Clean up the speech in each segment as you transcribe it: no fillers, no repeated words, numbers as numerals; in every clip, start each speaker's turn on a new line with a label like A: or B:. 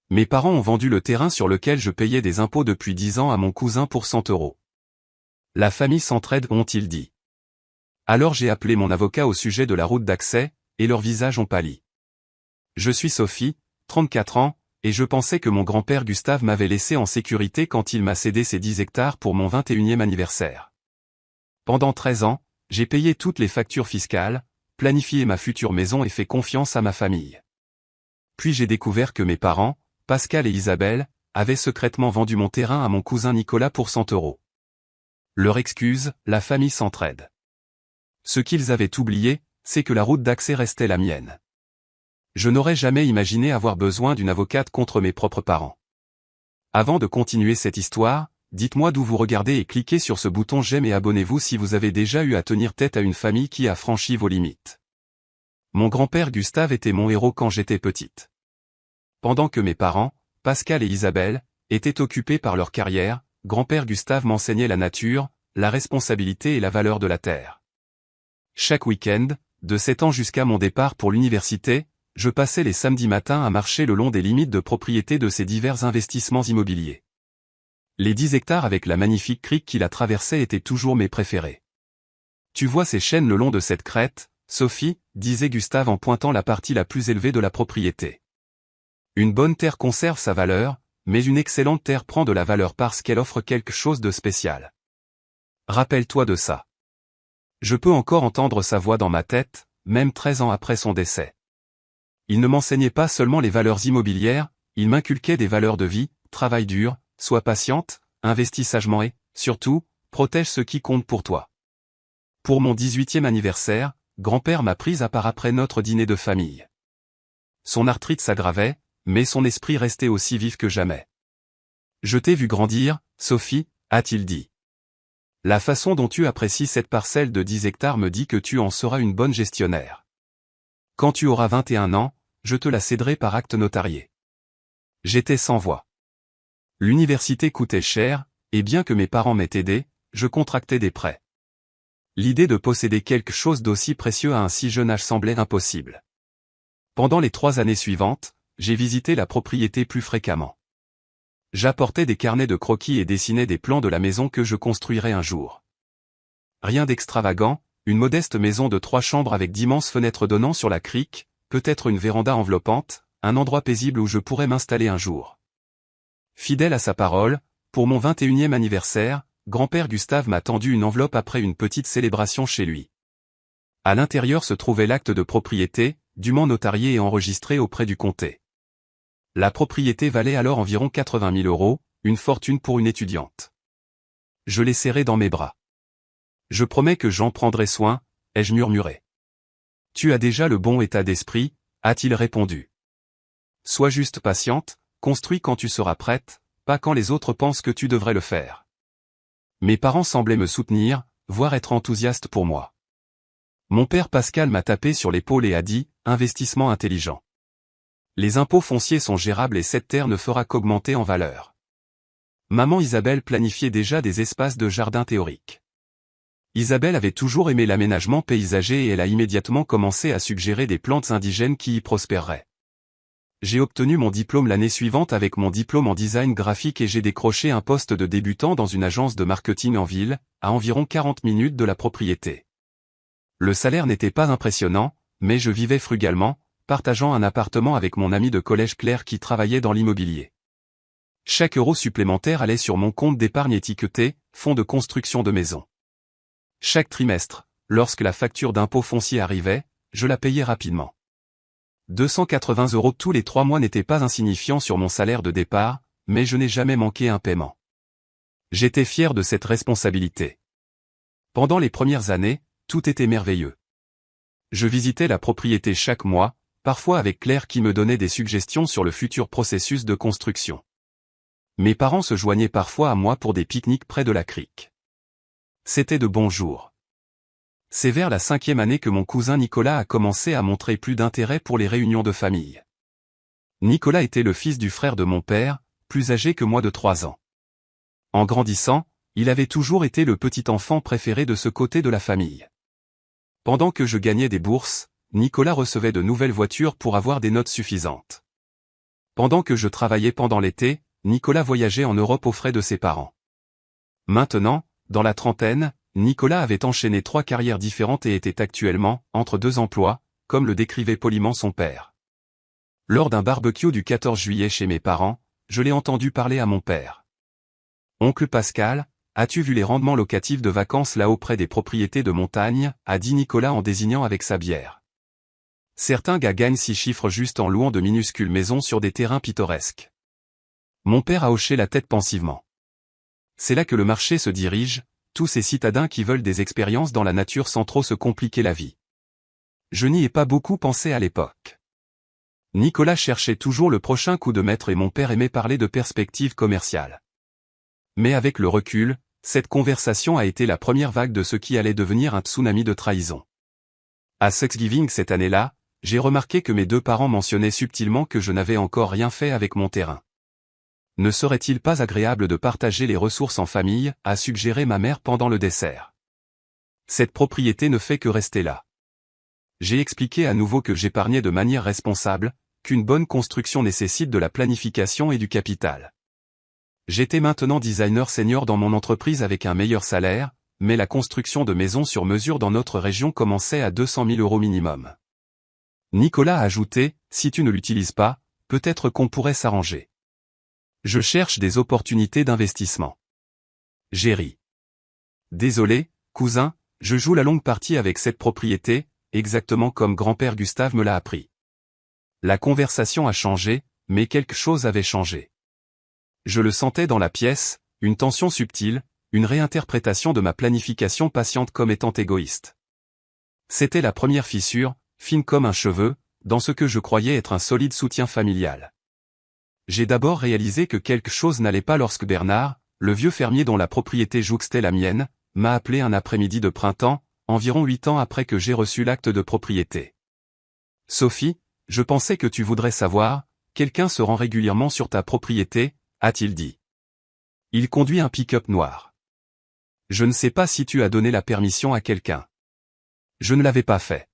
A: Mes parents ont vendu le terrain sur lequel je payais des impôts depuis 10 ans à mon cousin pour 100 euros. La famille s'entraide, ont-ils dit. Alors j'ai appelé mon avocat au sujet de la route d'accès, et leurs visages ont pâli. Je suis Sophie, 34 ans, et je pensais que mon grand-père Gustave m'avait laissé en sécurité quand il m'a cédé ses 10 hectares pour mon 21e anniversaire. Pendant 13 ans, j'ai payé toutes les factures fiscales, planifié ma future maison et fait confiance à ma famille. Puis j'ai découvert que mes parents, Pascal et Isabelle, avaient secrètement vendu mon terrain à mon cousin Nicolas pour 100 euros. Leur excuse, la famille s'entraide. Ce qu'ils avaient oublié, c'est que la route d'accès restait la mienne. Je n'aurais jamais imaginé avoir besoin d'une avocate contre mes propres parents. Avant de continuer cette histoire, dites-moi d'où vous regardez et cliquez sur ce bouton j'aime et abonnez-vous si vous avez déjà eu à tenir tête à une famille qui a franchi vos limites. Mon grand-père Gustave était mon héros quand j'étais petite. Pendant que mes parents, Pascal et Isabelle, étaient occupés par leur carrière, grand-père Gustave m'enseignait la nature, la responsabilité et la valeur de la terre. Chaque week-end, de 7 ans jusqu'à mon départ pour l'université, je passais les samedis matins à marcher le long des limites de propriété de ces divers investissements immobiliers. Les 10 hectares avec la magnifique crique qui la traversait étaient toujours mes préférés. Tu vois ces chênes le long de cette crête, Sophie, disait Gustave en pointant la partie la plus élevée de la propriété. Une bonne terre conserve sa valeur, mais une excellente terre prend de la valeur parce qu'elle offre quelque chose de spécial. Rappelle-toi de ça. Je peux encore entendre sa voix dans ma tête, même 13 ans après son décès. Il ne m'enseignait pas seulement les valeurs immobilières, il m'inculquait des valeurs de vie, travaille dur, sois patiente, investis sagement et, surtout, protège ce qui compte pour toi. Pour mon 18e anniversaire, grand-père m'a prise à part après notre dîner de famille. Son arthrite s'aggravait, mais son esprit restait aussi vif que jamais. Je t'ai vu grandir, Sophie, a-t-il dit. La façon dont tu apprécies cette parcelle de 10 hectares me dit que tu en seras une bonne gestionnaire. Quand tu auras 21 ans, je te la céderai par acte notarié. J'étais sans voix. L'université coûtait cher, et bien que mes parents m'aient aidé, je contractais des prêts. L'idée de posséder quelque chose d'aussi précieux à un si jeune âge semblait impossible. Pendant les 3 années suivantes, j'ai visité la propriété plus fréquemment. J'apportais des carnets de croquis et dessinais des plans de la maison que je construirais un jour. Rien d'extravagant, une modeste maison de 3 chambres avec d'immenses fenêtres donnant sur la crique, peut-être une véranda enveloppante, un endroit paisible où je pourrais m'installer un jour. Fidèle à sa parole, pour mon 21e anniversaire, grand-père Gustave m'a tendu une enveloppe après une petite célébration chez lui. À l'intérieur se trouvait l'acte de propriété, dûment notarié et enregistré auprès du comté. La propriété valait alors environ 80 000 euros, une fortune pour une étudiante. Je l'ai serré dans mes bras. Je promets que j'en prendrai soin, ai-je murmuré. Tu as déjà le bon état d'esprit, a-t-il répondu. Sois juste patiente, construis quand tu seras prête, pas quand les autres pensent que tu devrais le faire. Mes parents semblaient me soutenir, voire être enthousiastes pour moi. Mon père Pascal m'a tapé sur l'épaule et a dit, investissement intelligent. Les impôts fonciers sont gérables et cette terre ne fera qu'augmenter en valeur. Maman Isabelle planifiait déjà des espaces de jardin théoriques. Isabelle avait toujours aimé l'aménagement paysager et elle a immédiatement commencé à suggérer des plantes indigènes qui y prospéreraient. J'ai obtenu mon diplôme l'année suivante avec mon diplôme en design graphique et j'ai décroché un poste de débutant dans une agence de marketing en ville, à environ 40 minutes de la propriété. Le salaire n'était pas impressionnant, mais je vivais frugalement, partageant un appartement avec mon ami de collège Claire qui travaillait dans l'immobilier. Chaque euro supplémentaire allait sur mon compte d'épargne étiqueté, fonds de construction de maison. Chaque trimestre, lorsque la facture d'impôt foncier arrivait, je la payais rapidement. 280 euros tous les 3 mois n'étaient pas insignifiants sur mon salaire de départ, mais je n'ai jamais manqué un paiement. J'étais fier de cette responsabilité. Pendant les premières années, tout était merveilleux. Je visitais la propriété chaque mois, parfois avec Claire qui me donnait des suggestions sur le futur processus de construction. Mes parents se joignaient parfois à moi pour des pique-niques près de la crique. C'était de bons jours. C'est vers la 5e année que mon cousin Nicolas a commencé à montrer plus d'intérêt pour les réunions de famille. Nicolas était le fils du frère de mon père, plus âgé que moi de 3 ans. En grandissant, il avait toujours été le petit enfant préféré de ce côté de la famille. Pendant que je gagnais des bourses, Nicolas recevait de nouvelles voitures pour avoir des notes suffisantes. Pendant que je travaillais pendant l'été, Nicolas voyageait en Europe aux frais de ses parents. Maintenant, dans la trentaine, Nicolas avait enchaîné 3 carrières différentes et était actuellement entre 2 emplois, comme le décrivait poliment son père. Lors d'un barbecue du 14 juillet chez mes parents, je l'ai entendu parler à mon père. « Oncle Pascal, as-tu vu les rendements locatifs de vacances là-haut près des propriétés de montagne ?» a dit Nicolas en désignant avec sa bière. Certains gars gagnent 6 chiffres juste en louant de minuscules maisons sur des terrains pittoresques. Mon père a hoché la tête pensivement. C'est là que le marché se dirige, tous ces citadins qui veulent des expériences dans la nature sans trop se compliquer la vie. Je n'y ai pas beaucoup pensé à l'époque. Nicolas cherchait toujours le prochain coup de maître et mon père aimait parler de perspectives commerciales. Mais avec le recul, cette conversation a été la première vague de ce qui allait devenir un tsunami de trahison. À Thanksgiving cette année-là, j'ai remarqué que mes 2 parents mentionnaient subtilement que je n'avais encore rien fait avec mon terrain. Ne serait-il pas agréable de partager les ressources en famille, a suggéré ma mère pendant le dessert. Cette propriété ne fait que rester là. J'ai expliqué à nouveau que j'épargnais de manière responsable, qu'une bonne construction nécessite de la planification et du capital. J'étais maintenant designer senior dans mon entreprise avec un meilleur salaire, mais la construction de maisons sur mesure dans notre région commençait à 200 000 € minimum. Nicolas a ajouté, « Si tu ne l'utilises pas, peut-être qu'on pourrait s'arranger. Je cherche des opportunités d'investissement. » J'ai ri. Désolé, cousin, je joue la longue partie avec cette propriété, exactement comme grand-père Gustave me l'a appris. La conversation a changé, mais quelque chose avait changé. Je le sentais dans la pièce, une tension subtile, une réinterprétation de ma planification patiente comme étant égoïste. C'était la première fissure, fine comme un cheveu, dans ce que je croyais être un solide soutien familial. J'ai d'abord réalisé que quelque chose n'allait pas lorsque Bernard, le vieux fermier dont la propriété jouxtait la mienne, m'a appelé un après-midi de printemps, environ 8 ans après que j'ai reçu l'acte de propriété. « Sophie, je pensais que tu voudrais savoir, quelqu'un se rend régulièrement sur ta propriété, » a-t-il dit. Il conduit un pick-up noir. Je ne sais pas si tu as donné la permission à quelqu'un. Je ne l'avais pas fait.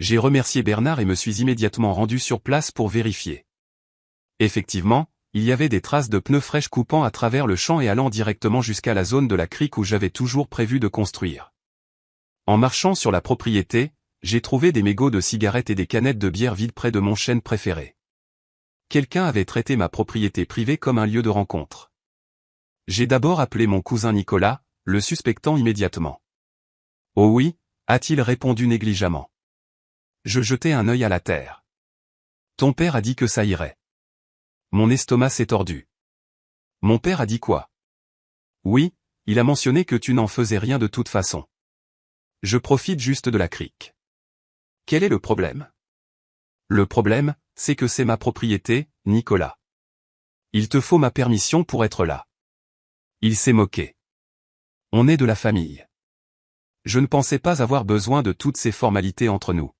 A: J'ai remercié Bernard et me suis immédiatement rendu sur place pour vérifier. Effectivement, il y avait des traces de pneus fraîches coupant à travers le champ et allant directement jusqu'à la zone de la crique où j'avais toujours prévu de construire. En marchant sur la propriété, j'ai trouvé des mégots de cigarettes et des canettes de bière vides près de mon chêne préféré. Quelqu'un avait traité ma propriété privée comme un lieu de rencontre. J'ai d'abord appelé mon cousin Nicolas, le suspectant immédiatement. « Oh oui » a-t-il répondu négligemment. Je jetai un œil à la terre. « Ton père a dit que ça irait. » Mon estomac s'est tordu. « Mon père a dit quoi ?»« Oui, il a mentionné que tu n'en faisais rien de toute façon. Je profite juste de la crique. » Quel est le problème ? Le problème, c'est que c'est ma propriété, Nicolas. Il te faut ma permission pour être là. Il s'est moqué. On est de la famille. Je ne pensais pas avoir besoin de toutes ces formalités entre nous.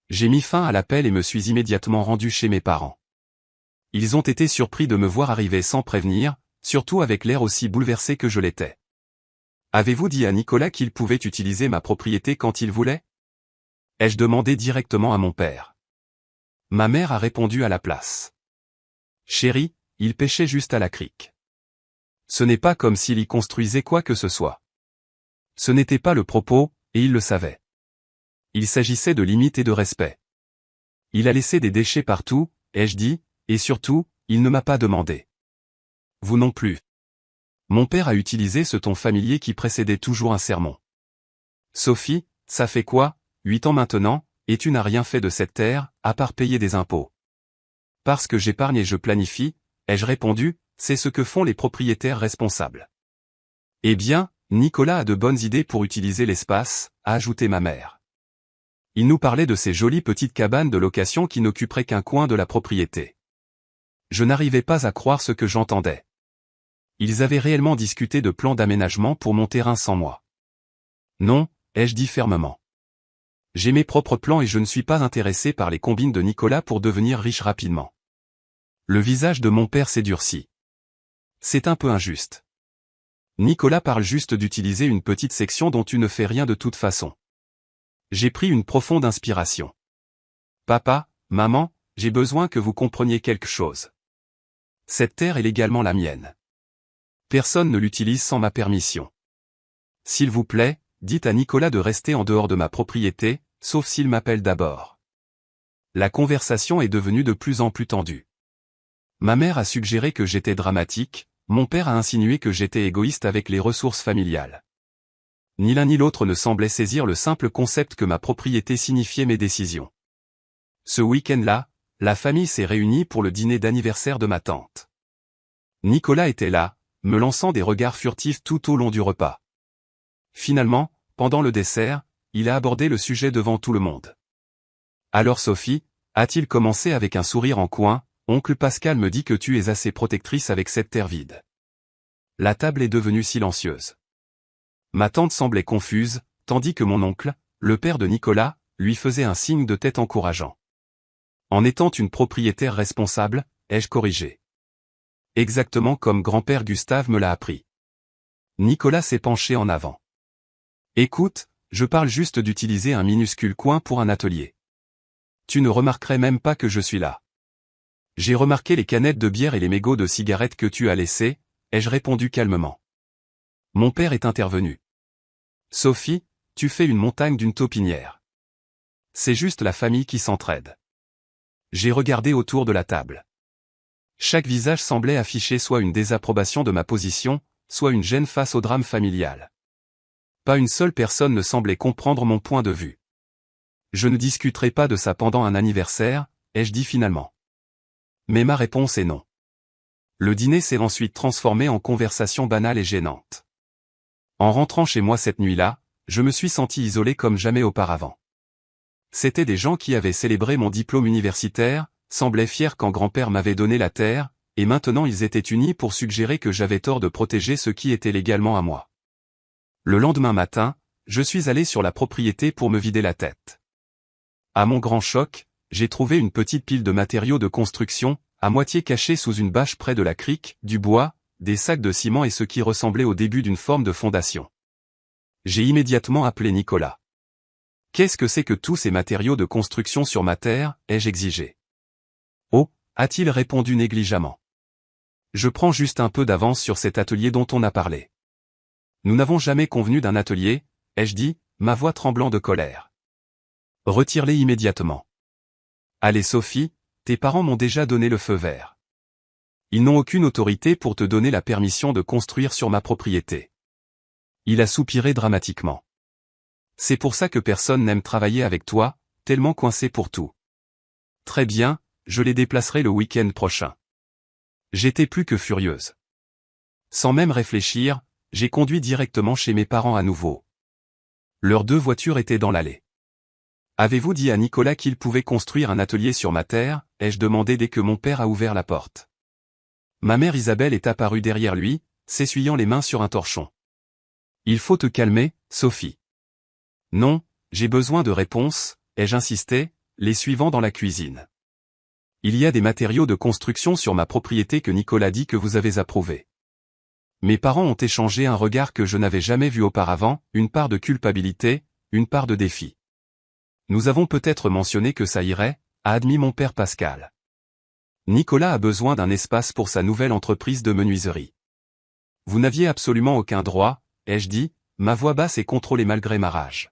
A: J'ai mis fin à l'appel et me suis immédiatement rendu chez mes parents. Ils ont été surpris de me voir arriver sans prévenir, surtout avec l'air aussi bouleversé que je l'étais. « Avez-vous dit à Nicolas qu'il pouvait utiliser ma propriété quand il voulait ?» ai-je demandé directement à mon père. Ma mère a répondu à la place. « Chérie, il pêchait juste à la crique. Ce n'est pas comme s'il y construisait quoi que ce soit. Ce n'était pas le propos, et il le savait. Il s'agissait de limites et de respect. Il a laissé des déchets partout, ai-je dit, et surtout, il ne m'a pas demandé. Vous non plus. » Mon père a utilisé ce ton familier qui précédait toujours un sermon. « Sophie, ça fait quoi, 8 ans maintenant, et tu n'as rien fait de cette terre, à part payer des impôts. » Parce que j'épargne et je planifie, ai-je répondu, c'est ce que font les propriétaires responsables. Eh bien, Nicolas a de bonnes idées pour utiliser l'espace, a ajouté ma mère. Il nous parlait de ces jolies petites cabanes de location qui n'occuperaient qu'un coin de la propriété. Je n'arrivais pas à croire ce que j'entendais. Ils avaient réellement discuté de plans d'aménagement pour mon terrain sans moi. Non, ai-je dit fermement. J'ai mes propres plans et je ne suis pas intéressé par les combines de Nicolas pour devenir riche rapidement. Le visage de mon père s'est durci. C'est un peu injuste. Nicolas parle juste d'utiliser une petite section dont tu ne fais rien de toute façon. J'ai pris une profonde inspiration. Papa, maman, j'ai besoin que vous compreniez quelque chose. Cette terre est légalement la mienne. Personne ne l'utilise sans ma permission. S'il vous plaît, dites à Nicolas de rester en dehors de ma propriété, sauf s'il m'appelle d'abord. La conversation est devenue de plus en plus tendue. Ma mère a suggéré que j'étais dramatique, mon père a insinué que j'étais égoïste avec les ressources familiales. Ni l'un ni l'autre ne semblait saisir le simple concept que ma propriété signifiait mes décisions. Ce week-end-là, la famille s'est réunie pour le dîner d'anniversaire de ma tante. Nicolas était là, me lançant des regards furtifs tout au long du repas. Finalement, pendant le dessert, il a abordé le sujet devant tout le monde. Alors Sophie, a-t-il commencé avec un sourire en coin, oncle Pascal me dit que tu es assez protectrice avec cette terre vide. La table est devenue silencieuse. Ma tante semblait confuse, tandis que mon oncle, le père de Nicolas, lui faisait un signe de tête encourageant. En étant une propriétaire responsable, ai-je corrigé. Exactement comme grand-père Gustave me l'a appris. Nicolas s'est penché en avant. Écoute, je parle juste d'utiliser un minuscule coin pour un atelier. Tu ne remarquerais même pas que je suis là. J'ai remarqué les canettes de bière et les mégots de cigarettes que tu as laissés, ai-je répondu calmement. Mon père est intervenu. Sophie, tu fais une montagne d'une taupinière. C'est juste la famille qui s'entraide. J'ai regardé autour de la table. Chaque visage semblait afficher soit une désapprobation de ma position, soit une gêne face au drame familial. Pas une seule personne ne semblait comprendre mon point de vue. Je ne discuterai pas de ça pendant un anniversaire, ai-je dit finalement. Mais ma réponse est non. Le dîner s'est ensuite transformé en conversation banale et gênante. En rentrant chez moi cette nuit-là, je me suis senti isolé comme jamais auparavant. C'étaient des gens qui avaient célébré mon diplôme universitaire, semblaient fiers quand grand-père m'avait donné la terre, et maintenant ils étaient unis pour suggérer que j'avais tort de protéger ce qui était légalement à moi. Le lendemain matin, je suis allé sur la propriété pour me vider la tête. À mon grand choc, j'ai trouvé une petite pile de matériaux de construction, à moitié cachés sous une bâche près de la crique, du bois, des sacs de ciment et ce qui ressemblait au début d'une forme de fondation. J'ai immédiatement appelé Nicolas. Qu'est-ce que c'est que tous ces matériaux de construction sur ma terre, ai-je exigé. Oh, a-t-il répondu négligemment. Je prends juste un peu d'avance sur cet atelier dont on a parlé. Nous n'avons jamais convenu d'un atelier, ai-je dit, ma voix tremblant de colère. Retire-les immédiatement. Allez Sophie, tes parents m'ont déjà donné le feu vert. Ils n'ont aucune autorité pour te donner la permission de construire sur ma propriété. Il a soupiré dramatiquement. C'est pour ça que personne n'aime travailler avec toi, tellement coincé pour tout. Très bien, je les déplacerai le week-end prochain. J'étais plus que furieuse. Sans même réfléchir, j'ai conduit directement chez mes parents à nouveau. Leurs 2 voitures étaient dans l'allée. Avez-vous dit à Nicolas qu'il pouvait construire un atelier sur ma terre, ai-je demandé dès que mon père a ouvert la porte. Ma mère Isabelle est apparue derrière lui, s'essuyant les mains sur un torchon. Il faut te calmer, Sophie. Non, j'ai besoin de réponses, ai-je insisté, les suivant dans la cuisine. Il y a des matériaux de construction sur ma propriété que Nicolas dit que vous avez approuvés. Mes parents ont échangé un regard que je n'avais jamais vu auparavant, une part de culpabilité, une part de défi. Nous avons peut-être mentionné que ça irait, a admis mon père Pascal. Nicolas a besoin d'un espace pour sa nouvelle entreprise de menuiserie. Vous n'aviez absolument aucun droit, ai-je dit, ma voix basse et contrôlée malgré ma rage.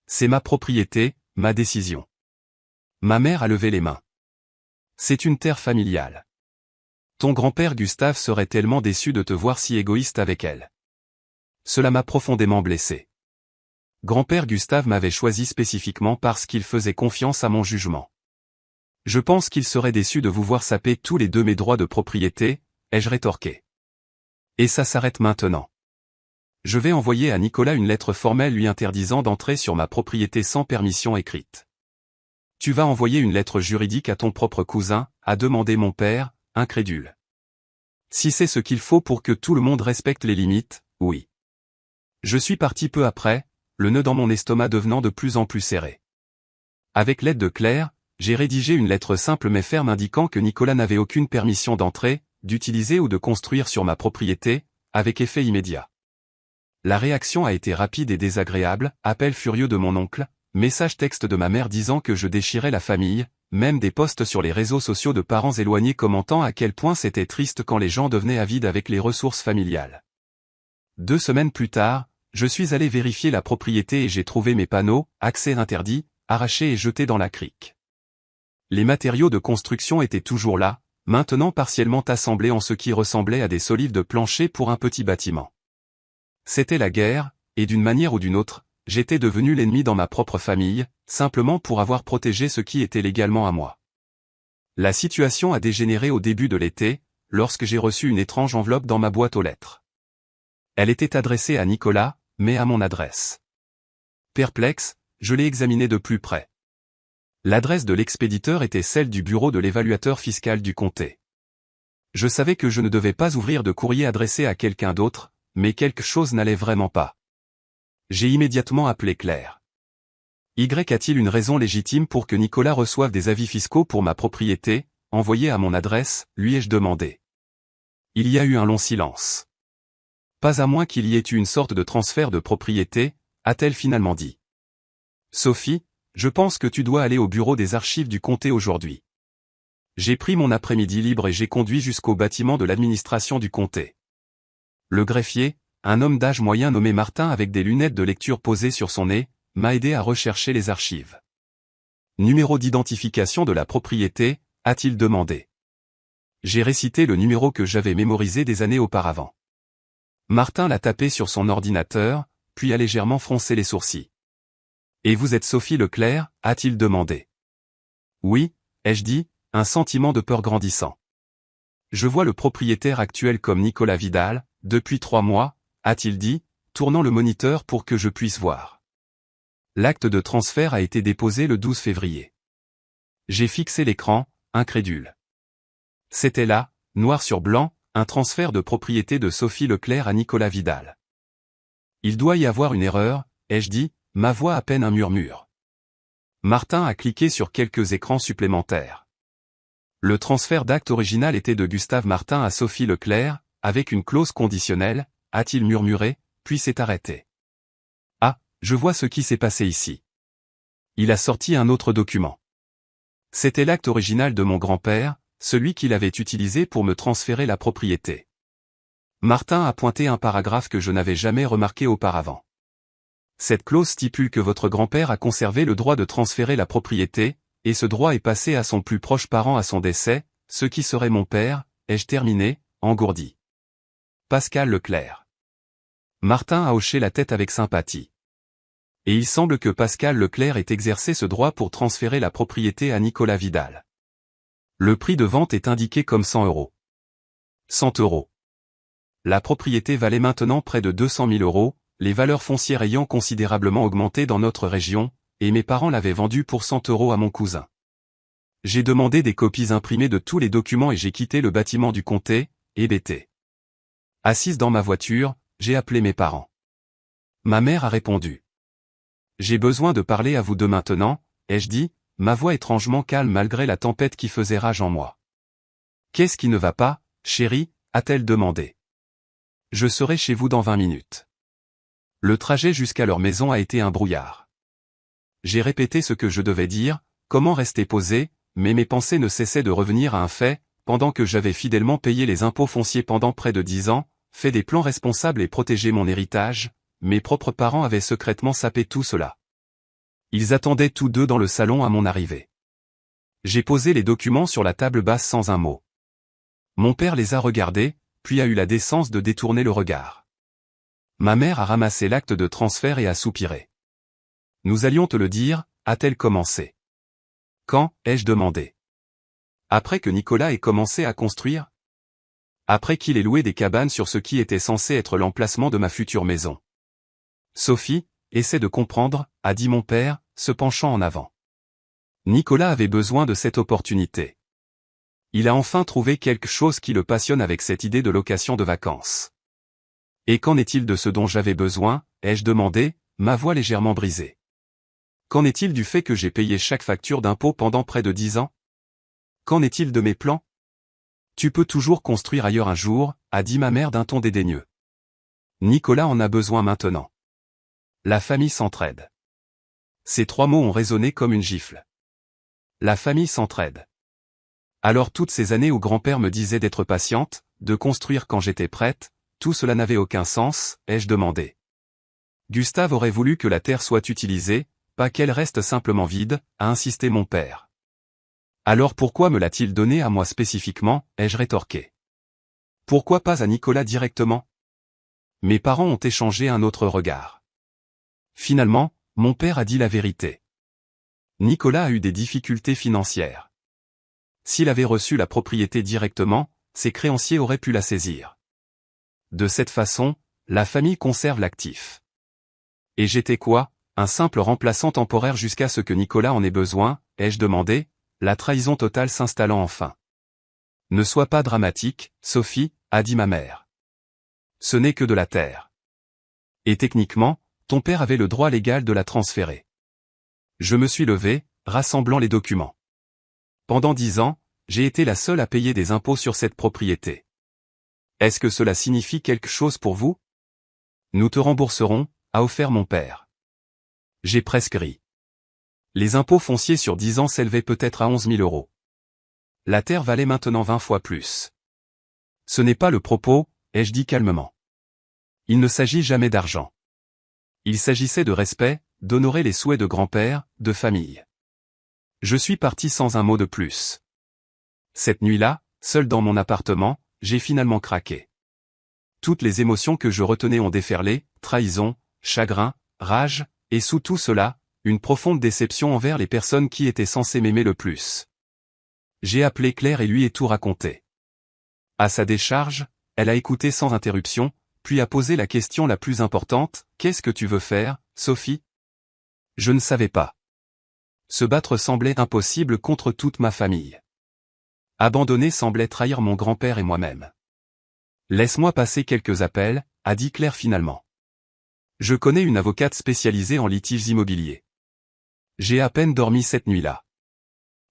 A: C'est ma propriété, ma décision. Ma mère a levé les mains. C'est une terre familiale. Ton grand-père Gustave serait tellement déçu de te voir si égoïste avec elle. Cela m'a profondément blessé. Grand-père Gustave m'avait choisi spécifiquement parce qu'il faisait confiance à mon jugement. Je pense qu'il serait déçu de vous voir saper tous les 2 mes droits de propriété, ai-je rétorqué. Et ça s'arrête maintenant. Je vais envoyer à Nicolas une lettre formelle lui interdisant d'entrer sur ma propriété sans permission écrite. Tu vas envoyer une lettre juridique à ton propre cousin, a demandé mon père, incrédule. Si c'est ce qu'il faut pour que tout le monde respecte les limites, oui. Je suis parti peu après, le nœud dans mon estomac devenant de plus en plus serré. Avec l'aide de Claire, j'ai rédigé une lettre simple mais ferme indiquant que Nicolas n'avait aucune permission d'entrer, d'utiliser ou de construire sur ma propriété, avec effet immédiat. La réaction a été rapide et désagréable, appel furieux de mon oncle, message texte de ma mère disant que je déchirais la famille, même des posts sur les réseaux sociaux de parents éloignés commentant à quel point c'était triste quand les gens devenaient avides avec les ressources familiales. 2 semaines plus tard, je suis allé vérifier la propriété et j'ai trouvé mes panneaux, accès interdit, arrachés et jetés dans la crique. Les matériaux de construction étaient toujours là, maintenant partiellement assemblés en ce qui ressemblait à des solives de plancher pour un petit bâtiment. C'était la guerre, et d'une manière ou d'une autre, j'étais devenu l'ennemi dans ma propre famille, simplement pour avoir protégé ce qui était légalement à moi. La situation a dégénéré au début de l'été, lorsque j'ai reçu une étrange enveloppe dans ma boîte aux lettres. Elle était adressée à Nicolas, mais à mon adresse. Perplexe, je l'ai examinée de plus près. L'adresse de l'expéditeur était celle du bureau de l'évaluateur fiscal du comté. Je savais que je ne devais pas ouvrir de courrier adressé à quelqu'un d'autre, mais quelque chose n'allait vraiment pas. J'ai immédiatement appelé Claire. A-t-il une raison légitime pour que Nicolas reçoive des avis fiscaux pour ma propriété, envoyés à mon adresse, lui ai-je demandé. Il y a eu un long silence. Pas à moins qu'il y ait eu une sorte de transfert de propriété, a-t-elle finalement dit. Sophie, je pense que tu dois aller au bureau des archives du comté aujourd'hui. J'ai pris mon après-midi libre et j'ai conduit jusqu'au bâtiment de l'administration du comté. Le greffier, un homme d'âge moyen nommé Martin avec des lunettes de lecture posées sur son nez, m'a aidé à rechercher les archives. Numéro d'identification de la propriété, a-t-il demandé. J'ai récité le numéro que j'avais mémorisé des années auparavant. Martin l'a tapé sur son ordinateur, puis a légèrement froncé les sourcils. Et vous êtes Sophie Leclerc, a-t-il demandé. Oui, ai-je dit, un sentiment de peur grandissant. Je vois le propriétaire actuel comme Nicolas Vidal, depuis 3 mois, a-t-il dit, tournant le moniteur pour que je puisse voir. L'acte de transfert a été déposé le 12 février. J'ai fixé l'écran, incrédule. C'était là, noir sur blanc, un transfert de propriété de Sophie Leclerc à Nicolas Vidal. Il doit y avoir une erreur, ai-je dit, ma voix à peine un murmure. Martin a cliqué sur quelques écrans supplémentaires. Le transfert d'acte original était de Gustave Martin à Sophie Leclerc, avec une clause conditionnelle, a-t-il murmuré, puis s'est arrêté. Ah, je vois ce qui s'est passé ici. Il a sorti un autre document. C'était l'acte original de mon grand-père, celui qu'il avait utilisé pour me transférer la propriété. Martin a pointé un paragraphe que je n'avais jamais remarqué auparavant. Cette clause stipule que votre grand-père a conservé le droit de transférer la propriété, et ce droit est passé à son plus proche parent à son décès, ce qui serait mon père, ai-je terminé, engourdi. Pascal Leclerc. Martin a hoché la tête avec sympathie. Et il semble que Pascal Leclerc ait exercé ce droit pour transférer la propriété à Nicolas Vidal. Le prix de vente est indiqué comme 100 €. 100 €. La propriété valait maintenant près de 200 000 €, les valeurs foncières ayant considérablement augmenté dans notre région, et mes parents l'avaient vendue pour 100 € à mon cousin. J'ai demandé des copies imprimées de tous les documents et j'ai quitté le bâtiment du comté, hébété. Assise dans ma voiture, j'ai appelé mes parents. Ma mère a répondu. J'ai besoin de parler à vous deux maintenant, ai-je dit, ma voix étrangement calme malgré la tempête qui faisait rage en moi. Qu'est-ce qui ne va pas, chérie, a-t-elle demandé. Je serai chez vous dans 20 minutes. Le trajet jusqu'à leur maison a été un brouillard. J'ai répété ce que je devais dire, comment rester posé, mais mes pensées ne cessaient de revenir à un fait, pendant que j'avais fidèlement payé les impôts fonciers pendant près de 10 ans, fait des plans responsables et protégé mon héritage, mes propres parents avaient secrètement sapé tout cela. Ils attendaient tous deux dans le salon à mon arrivée. J'ai posé les documents sur la table basse sans un mot. Mon père les a regardés, puis a eu la décence de détourner le regard. Ma mère a ramassé l'acte de transfert et a soupiré. Nous allions te le dire, a-t-elle commencé. Quand, ai-je demandé. Après que Nicolas ait commencé à construire. Après qu'il ait loué des cabanes sur ce qui était censé être l'emplacement de ma future maison. Sophie, essaie de comprendre, a dit mon père, se penchant en avant. Nicolas avait besoin de cette opportunité. Il a enfin trouvé quelque chose qui le passionne avec cette idée de location de vacances. Et qu'en est-il de ce dont j'avais besoin, ai-je demandé, ma voix légèrement brisée. Qu'en est-il du fait que j'ai payé chaque facture d'impôt pendant près de 10 ans? Qu'en est-il de mes plans? Tu peux toujours construire ailleurs un jour, a dit ma mère d'un ton dédaigneux. Nicolas en a besoin maintenant. La famille s'entraide. Ces 3 mots ont résonné comme une gifle. La famille s'entraide. Alors toutes ces années où grand-père me disait d'être patiente, de construire quand j'étais prête, tout cela n'avait aucun sens, ai-je demandé. Gustave aurait voulu que la terre soit utilisée, pas qu'elle reste simplement vide, a insisté mon père. Alors pourquoi me l'a-t-il donné à moi spécifiquement, ai-je rétorqué. Pourquoi pas à Nicolas directement? Mes parents ont échangé un autre regard. Finalement, mon père a dit la vérité. Nicolas a eu des difficultés financières. S'il avait reçu la propriété directement, ses créanciers auraient pu la saisir. De cette façon, la famille conserve l'actif. Et j'étais quoi? Un simple remplaçant temporaire jusqu'à ce que Nicolas en ait besoin, ai-je demandé, la trahison totale s'installant enfin. Ne sois pas dramatique, Sophie, a dit ma mère. Ce n'est que de la terre. Et techniquement, ton père avait le droit légal de la transférer. Je me suis levé, rassemblant les documents. Pendant 10 ans, j'ai été la seule à payer des impôts sur cette propriété. Est-ce que cela signifie quelque chose pour vous? Nous te rembourserons, a offert mon père. J'ai presque ri. Les impôts fonciers sur 10 ans s'élevaient peut-être à 11 000 €. La terre valait maintenant 20 fois plus. Ce n'est pas le propos, ai-je dit calmement. Il ne s'agit jamais d'argent. Il s'agissait de respect, d'honorer les souhaits de grand-père, de famille. Je suis parti sans un mot de plus. Cette nuit-là, seul dans mon appartement, j'ai finalement craqué. Toutes les émotions que je retenais ont déferlé, trahison, chagrin, rage, et sous tout cela, une profonde déception envers les personnes qui étaient censées m'aimer le plus. J'ai appelé Claire et lui ai tout raconté. À sa décharge, elle a écouté sans interruption, puis a posé la question la plus importante, « Qu'est-ce que tu veux faire, Sophie ?» Je ne savais pas. Se battre semblait impossible contre toute ma famille. Abandonner semblait trahir mon grand-père et moi-même. « Laisse-moi passer quelques appels, a dit Claire finalement. Je connais une avocate spécialisée en litiges immobiliers. J'ai à peine dormi cette nuit-là.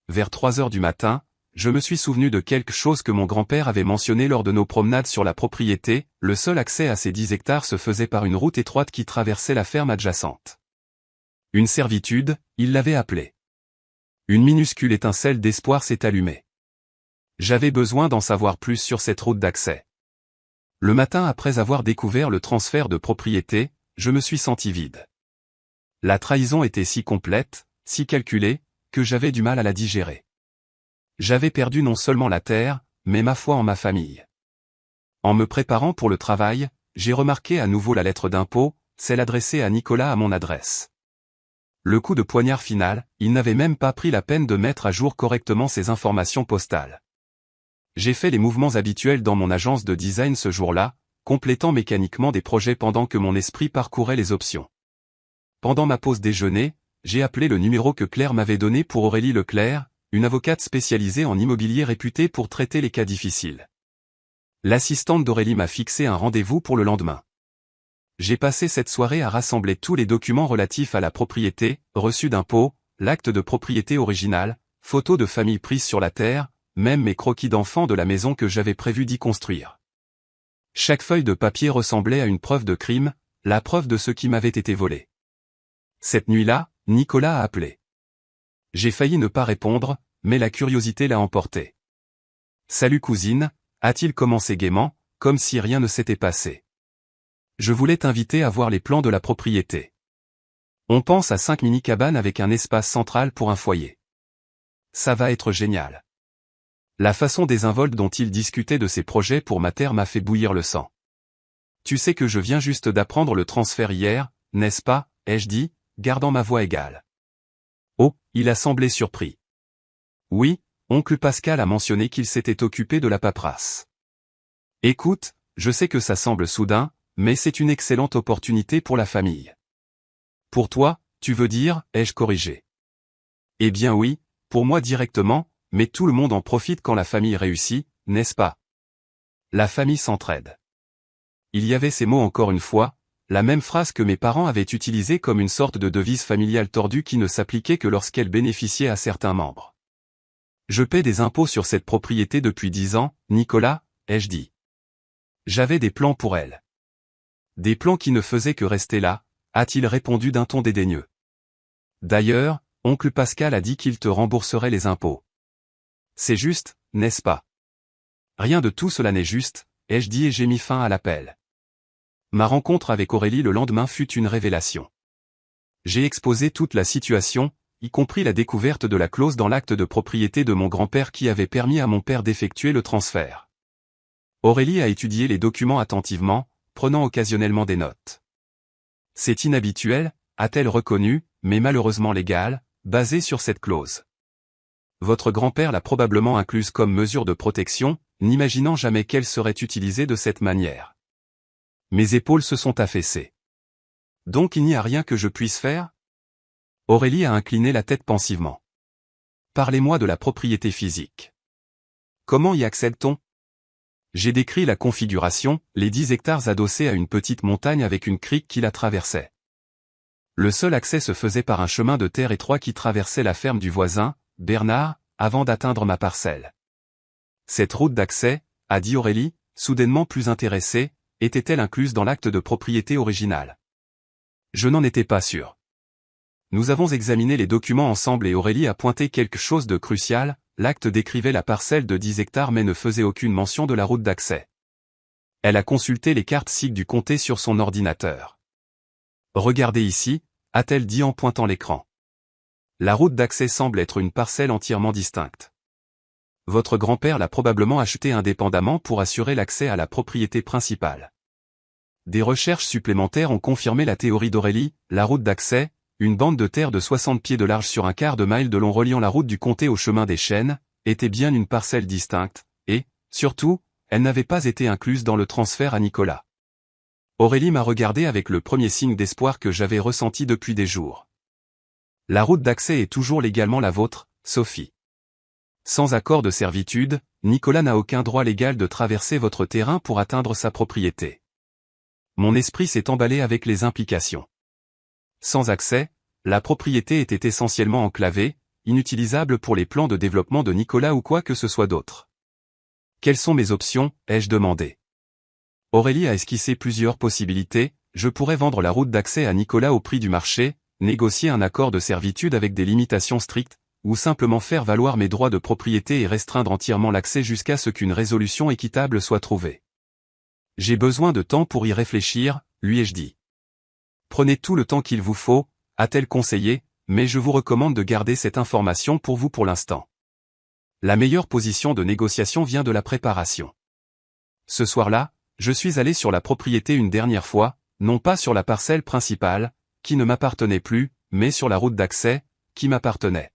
A: Vers 3 heures du matin, je me suis souvenu de quelque chose que mon grand-père avait mentionné lors de nos promenades sur la propriété, le seul accès à ces 10 hectares se faisait par une route étroite qui traversait la ferme adjacente. Une servitude, il l'avait appelée. Une minuscule étincelle d'espoir s'est allumée. J'avais besoin d'en savoir plus sur cette route d'accès. Le matin après avoir découvert le transfert de propriété, je me suis senti vide. La trahison était si complète, si calculée, que j'avais du mal à la digérer. J'avais perdu non seulement la terre, mais ma foi en ma famille. En me préparant pour le travail, j'ai remarqué à nouveau la lettre d'impôt, celle adressée à Nicolas à mon adresse. Le coup de poignard final, il n'avait même pas pris la peine de mettre à jour correctement ses informations postales. J'ai fait les mouvements habituels dans mon agence de design ce jour-là, complétant mécaniquement des projets pendant que mon esprit parcourait les options. Pendant ma pause déjeuner, j'ai appelé le numéro que Claire m'avait donné pour Aurélie Leclerc, une avocate spécialisée en immobilier réputée pour traiter les cas difficiles. L'assistante d'Aurélie m'a fixé un rendez-vous pour le lendemain. J'ai passé cette soirée à rassembler tous les documents relatifs à la propriété, reçus d'impôts, l'acte de propriété original, photos de famille prises sur la terre, même mes croquis d'enfants de la maison que j'avais prévu d'y construire. Chaque feuille de papier ressemblait à une preuve de crime, la preuve de ce qui m'avait été volé. Cette nuit-là, Nicolas a appelé. J'ai failli ne pas répondre, mais la curiosité l'a emporté. « Salut cousine », a-t-il commencé gaiement, comme si rien ne s'était passé. Je voulais t'inviter à voir les plans de la propriété. On pense à 5 mini-cabanes avec un espace central pour un foyer. Ça va être génial. La façon désinvolte dont il discutait de ses projets pour ma terre m'a fait bouillir le sang. Tu sais que je viens juste d'apprendre le transfert hier, n'est-ce pas, ai-je dit, gardant ma voix égale. Oh, il a semblé surpris. Oui, oncle Pascal a mentionné qu'il s'était occupé de la paperasse. Écoute, je sais que ça semble soudain, mais c'est une excellente opportunité pour la famille. Pour toi, tu veux dire, ai-je corrigé. Eh bien oui, pour moi directement, mais tout le monde en profite quand la famille réussit, n'est-ce pas? La famille s'entraide. Il y avait ces mots encore une fois, la même phrase que mes parents avaient utilisée comme une sorte de devise familiale tordue qui ne s'appliquait que lorsqu'elle bénéficiait à certains membres. Je paie des impôts sur cette propriété depuis 10 ans, Nicolas, ai-je dit. J'avais des plans pour elle. Des plans qui ne faisaient que rester là, a-t-il répondu d'un ton dédaigneux. D'ailleurs, oncle Pascal a dit qu'il te rembourserait les impôts. C'est juste, n'est-ce pas? Rien de tout cela n'est juste, ai-je dit et j'ai mis fin à l'appel. Ma rencontre avec Aurélie le lendemain fut une révélation. J'ai exposé toute la situation, y compris la découverte de la clause dans l'acte de propriété de mon grand-père qui avait permis à mon père d'effectuer le transfert. Aurélie a étudié les documents attentivement, prenant occasionnellement des notes. C'est inhabituel, a-t-elle reconnu, mais malheureusement légal, basé sur cette clause. Votre grand-père l'a probablement incluse comme mesure de protection, n'imaginant jamais qu'elle serait utilisée de cette manière. Mes épaules se sont affaissées. Donc il n'y a rien que je puisse faire? Aurélie a incliné la tête pensivement. Parlez-moi de la propriété physique. Comment y accède-t-on? J'ai décrit la configuration, les 10 hectares adossés à une petite montagne avec une crique qui la traversait. Le seul accès se faisait par un chemin de terre étroit qui traversait la ferme du voisin, Bernard, avant d'atteindre ma parcelle. Cette route d'accès, a dit Aurélie, soudainement plus intéressée, était-elle incluse dans l'acte de propriété original? Je n'en étais pas sûr. Nous avons examiné les documents ensemble et Aurélie a pointé quelque chose de crucial, l'acte décrivait la parcelle de 10 hectares mais ne faisait aucune mention de la route d'accès. Elle a consulté les cartes SIG du comté sur son ordinateur. Regardez ici, a-t-elle dit en pointant l'écran. La route d'accès semble être une parcelle entièrement distincte. Votre grand-père l'a probablement achetée indépendamment pour assurer l'accès à la propriété principale. Des recherches supplémentaires ont confirmé la théorie d'Aurélie, la route d'accès, une bande de terre de 60 pieds de large sur un quart de mile de long reliant la route du comté au chemin des chênes, était bien une parcelle distincte, et, surtout, elle n'avait pas été incluse dans le transfert à Nicolas. Aurélie m'a regardé avec le premier signe d'espoir que j'avais ressenti depuis des jours. La route d'accès est toujours légalement la vôtre, Sophie. Sans accord de servitude, Nicolas n'a aucun droit légal de traverser votre terrain pour atteindre sa propriété. Mon esprit s'est emballé avec les implications. Sans accès, la propriété était essentiellement enclavée, inutilisable pour les plans de développement de Nicolas ou quoi que ce soit d'autre. Quelles sont mes options, ai-je demandé. Aurélie a esquissé plusieurs possibilités, je pourrais vendre la route d'accès à Nicolas au prix du marché, négocier un accord de servitude avec des limitations strictes, ou simplement faire valoir mes droits de propriété et restreindre entièrement l'accès jusqu'à ce qu'une résolution équitable soit trouvée. J'ai besoin de temps pour y réfléchir, lui ai-je dit. Prenez tout le temps qu'il vous faut, a-t-elle conseillé, mais je vous recommande de garder cette information pour vous pour l'instant. La meilleure position de négociation vient de la préparation. Ce soir-là, je suis allé sur la propriété une dernière fois, non pas sur la parcelle principale, qui ne m'appartenait plus, mais sur la route d'accès, qui m'appartenait.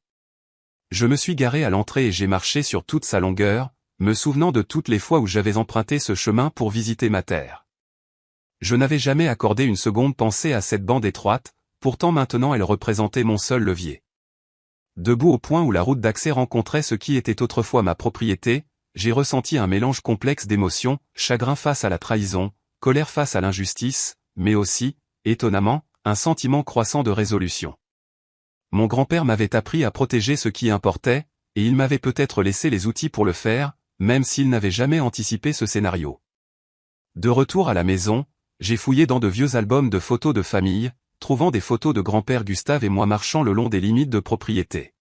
A: Je me suis garé à l'entrée et j'ai marché sur toute sa longueur, me souvenant de toutes les fois où j'avais emprunté ce chemin pour visiter ma terre. Je n'avais jamais accordé une seconde pensée à cette bande étroite, pourtant maintenant elle représentait mon seul levier. Debout au point où la route d'accès rencontrait ce qui était autrefois ma propriété, j'ai ressenti un mélange complexe d'émotions, chagrin face à la trahison, colère face à l'injustice, mais aussi, étonnamment, un sentiment croissant de résolution. Mon grand-père m'avait appris à protéger ce qui importait, et il m'avait peut-être laissé les outils pour le faire, même s'il n'avait jamais anticipé ce scénario. De retour à la maison, j'ai fouillé dans de vieux albums de photos de famille, trouvant des photos de grand-père Gustave et moi marchant le long des limites de propriété.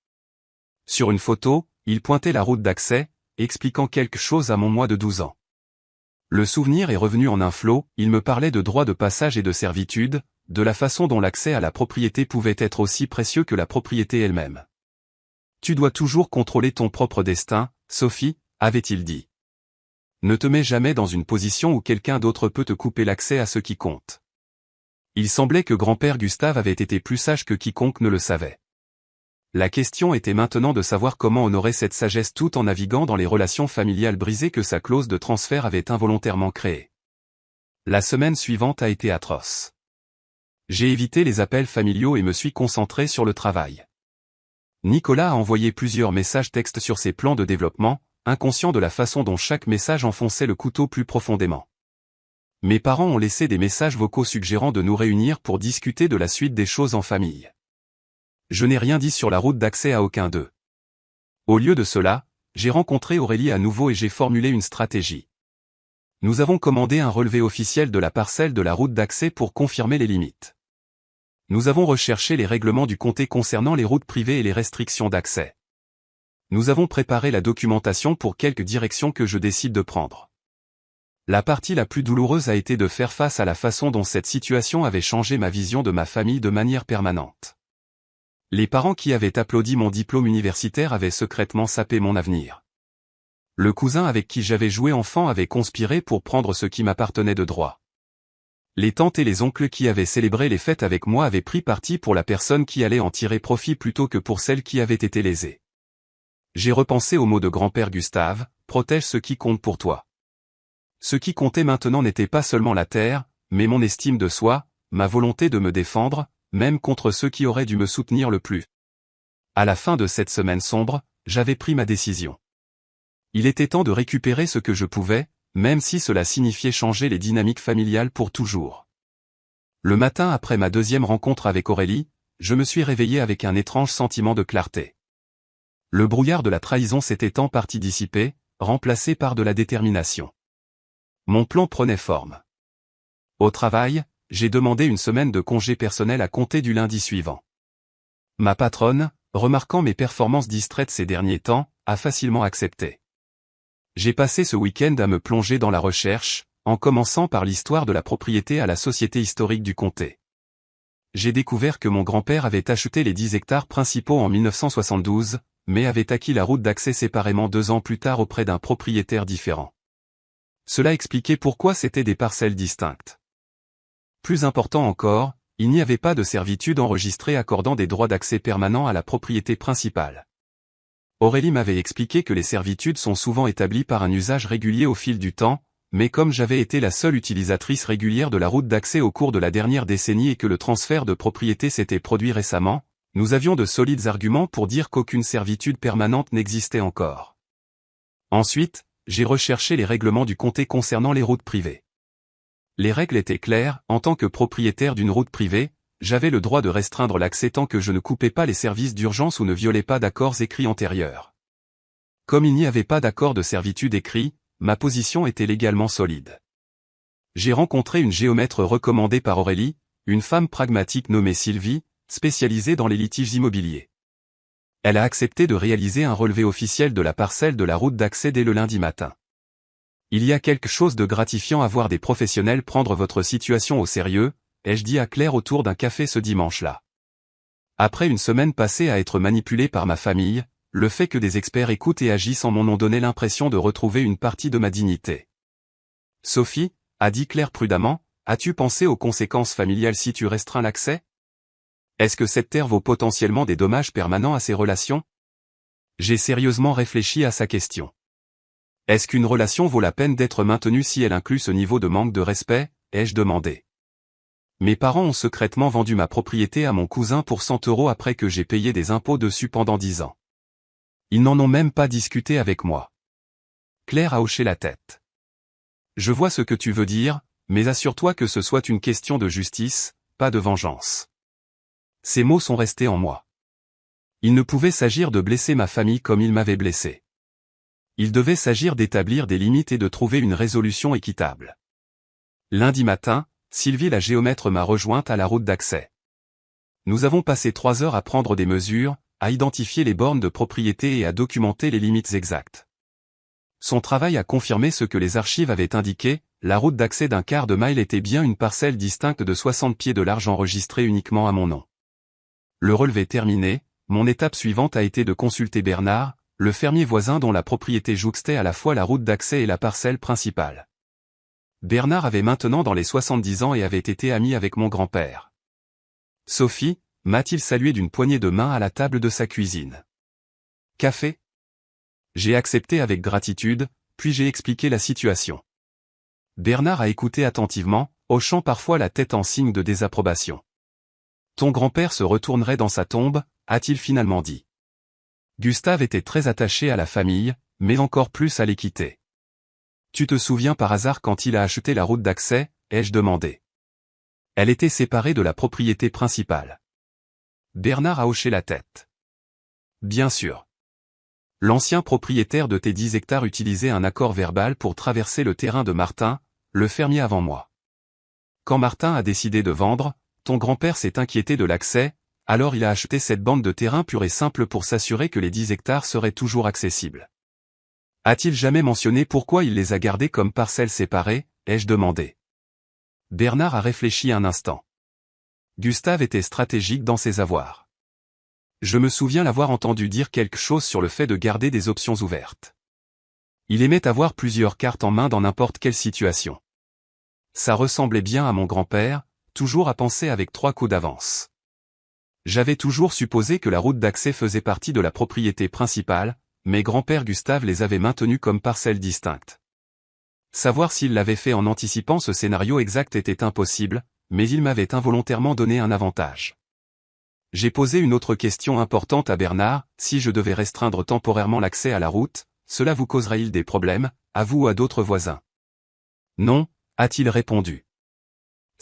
A: Sur une photo, il pointait la route d'accès, expliquant quelque chose à mon moi de 12 ans. Le souvenir est revenu en un flot, il me parlait de droits de passage et de servitude, de la façon dont l'accès à la propriété pouvait être aussi précieux que la propriété elle-même. Tu dois toujours contrôler ton propre destin, Sophie, avait-il dit. Ne te mets jamais dans une position où quelqu'un d'autre peut te couper l'accès à ce qui compte. Il semblait que grand-père Gustave avait été plus sage que quiconque ne le savait. La question était maintenant de savoir comment honorer cette sagesse tout en naviguant dans les relations familiales brisées que sa clause de transfert avait involontairement créées. La semaine suivante a été atroce. J'ai évité les appels familiaux et me suis concentré sur le travail. Nicolas a envoyé plusieurs messages textes sur ses plans de développement, inconscient de la façon dont chaque message enfonçait le couteau plus profondément. Mes parents ont laissé des messages vocaux suggérant de nous réunir pour discuter de la suite des choses en famille. Je n'ai rien dit sur la route d'accès à aucun d'eux. Au lieu de cela, j'ai rencontré Aurélie à nouveau et j'ai formulé une stratégie. Nous avons commandé un relevé officiel de la parcelle de la route d'accès pour confirmer les limites. Nous avons recherché les règlements du comté concernant les routes privées et les restrictions d'accès. Nous avons préparé la documentation pour quelque direction que je décide de prendre. La partie la plus douloureuse a été de faire face à la façon dont cette situation avait changé ma vision de ma famille de manière permanente. Les parents qui avaient applaudi mon diplôme universitaire avaient secrètement sapé mon avenir. Le cousin avec qui j'avais joué enfant avait conspiré pour prendre ce qui m'appartenait de droit. Les tantes et les oncles qui avaient célébré les fêtes avec moi avaient pris parti pour la personne qui allait en tirer profit plutôt que pour celle qui avait été lésée. J'ai repensé aux mots de grand-père Gustave, protège ce qui compte pour toi. Ce qui comptait maintenant n'était pas seulement la terre, mais mon estime de soi, ma volonté de me défendre, même contre ceux qui auraient dû me soutenir le plus. À la fin de cette semaine sombre, j'avais pris ma décision. Il était temps de récupérer ce que je pouvais, même si cela signifiait changer les dynamiques familiales pour toujours. Le matin après ma deuxième rencontre avec Aurélie, je me suis réveillé avec un étrange sentiment de clarté. Le brouillard de la trahison s'était en partie dissipé, remplacé par de la détermination. Mon plan prenait forme. Au travail, j'ai demandé une semaine de congé personnel à compter du lundi suivant. Ma patronne, remarquant mes performances distraites ces derniers temps, a facilement accepté. J'ai passé ce week-end à me plonger dans la recherche, en commençant par l'histoire de la propriété à la Société historique du comté. J'ai découvert que mon grand-père avait acheté les 10 hectares principaux en 1972, mais avait acquis la route d'accès séparément 2 ans plus tard auprès d'un propriétaire différent. Cela expliquait pourquoi c'étaient des parcelles distinctes. Plus important encore, il n'y avait pas de servitude enregistrée accordant des droits d'accès permanents à la propriété principale. Aurélie m'avait expliqué que les servitudes sont souvent établies par un usage régulier au fil du temps, mais comme j'avais été la seule utilisatrice régulière de la route d'accès au cours de la dernière décennie et que le transfert de propriété s'était produit récemment, nous avions de solides arguments pour dire qu'aucune servitude permanente n'existait encore. Ensuite, j'ai recherché les règlements du comté concernant les routes privées. Les règles étaient claires, en tant que propriétaire d'une route privée, j'avais le droit de restreindre l'accès tant que je ne coupais pas les services d'urgence ou ne violais pas d'accords écrits antérieurs. Comme il n'y avait pas d'accord de servitude écrit, ma position était légalement solide. J'ai rencontré une géomètre recommandée par Aurélie, une femme pragmatique nommée Sylvie, spécialisée dans les litiges immobiliers. Elle a accepté de réaliser un relevé officiel de la parcelle de la route d'accès dès le lundi matin. Il y a quelque chose de gratifiant à voir des professionnels prendre votre situation au sérieux, ai-je dit à Claire autour d'un café ce dimanche-là. Après une semaine passée à être manipulée par ma famille, le fait que des experts écoutent et agissent en mon nom donnait l'impression de retrouver une partie de ma dignité. Sophie, a dit Claire prudemment, as-tu pensé aux conséquences familiales si tu restreins l'accès? Est-ce que cette terre vaut potentiellement des dommages permanents à ces relations? J'ai sérieusement réfléchi à sa question. Est-ce qu'une relation vaut la peine d'être maintenue si elle inclut ce niveau de manque de respect, ai-je demandé. Mes parents ont secrètement vendu ma propriété à mon cousin pour 100 € après que j'ai payé des impôts dessus pendant 10 ans. Ils n'en ont même pas discuté avec moi. Claire a hoché la tête. Je vois ce que tu veux dire, mais assure-toi que ce soit une question de justice, pas de vengeance. Ces mots sont restés en moi. Il ne pouvait s'agir de blesser ma famille comme il m'avait blessé. Il devait s'agir d'établir des limites et de trouver une résolution équitable. Lundi matin, Sylvie la géomètre m'a rejointe à la route d'accès. Nous avons passé 3 heures à prendre des mesures, à identifier les bornes de propriété et à documenter les limites exactes. Son travail a confirmé ce que les archives avaient indiqué, la route d'accès d'un quart de mile était bien une parcelle distincte de 60 pieds de large enregistrée uniquement à mon nom. Le relevé terminé, mon étape suivante a été de consulter Bernard, le fermier voisin dont la propriété jouxtait à la fois la route d'accès et la parcelle principale. Bernard avait maintenant dans les 70 ans et avait été ami avec mon grand-père. Sophie, m'a-t-il salué d'une poignée de main à la table de sa cuisine. Café? J'ai accepté avec gratitude, puis j'ai expliqué la situation. Bernard a écouté attentivement, hochant parfois la tête en signe de désapprobation. Ton grand-père se retournerait dans sa tombe, a-t-il finalement dit. Gustave était très attaché à la famille, mais encore plus à l'équité. Tu te souviens par hasard quand il a acheté la route d'accès, ai-je demandé. Elle était séparée de la propriété principale. Bernard a hoché la tête. Bien sûr. L'ancien propriétaire de tes 10 hectares utilisait un accord verbal pour traverser le terrain de Martin, le fermier avant moi. Quand Martin a décidé de vendre, ton grand-père s'est inquiété de l'accès, alors il a acheté cette bande de terrain pure et simple pour s'assurer que les 10 hectares seraient toujours accessibles. A-t-il jamais mentionné pourquoi il les a gardés comme parcelles séparées, ai-je demandé. Bernard a réfléchi un instant. Gustave était stratégique dans ses avoirs. Je me souviens l'avoir entendu dire quelque chose sur le fait de garder des options ouvertes. Il aimait avoir plusieurs cartes en main dans n'importe quelle situation. Ça ressemblait bien à mon grand-père, toujours à penser avec 3 coups d'avance. J'avais toujours supposé que la route d'accès faisait partie de la propriété principale, mais grand-père Gustave les avait maintenus comme parcelles distinctes. Savoir s'il l'avait fait en anticipant ce scénario exact était impossible, mais il m'avait involontairement donné un avantage. J'ai posé une autre question importante à Bernard, si je devais restreindre temporairement l'accès à la route, cela vous causerait-il des problèmes, à vous ou à d'autres voisins? Non, a-t-il répondu.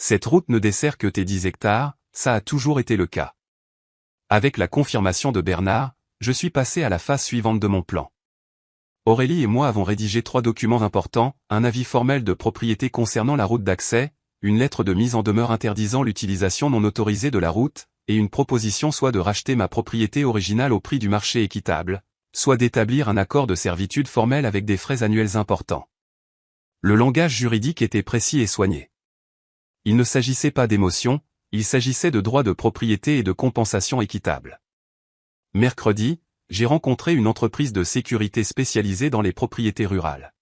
A: Cette route ne dessert que tes 10 hectares, ça a toujours été le cas. Avec la confirmation de Bernard, je suis passé à la phase suivante de mon plan. Aurélie et moi avons rédigé 3 documents importants, un avis formel de propriété concernant la route d'accès, une lettre de mise en demeure interdisant l'utilisation non autorisée de la route, et une proposition soit de racheter ma propriété originale au prix du marché équitable, soit d'établir un accord de servitude formel avec des frais annuels importants. Le langage juridique était précis et soigné. Il ne s'agissait pas d'émotion, il s'agissait de droits de propriété et de compensation équitable. Mercredi, j'ai rencontré une entreprise de sécurité spécialisée dans les propriétés rurales.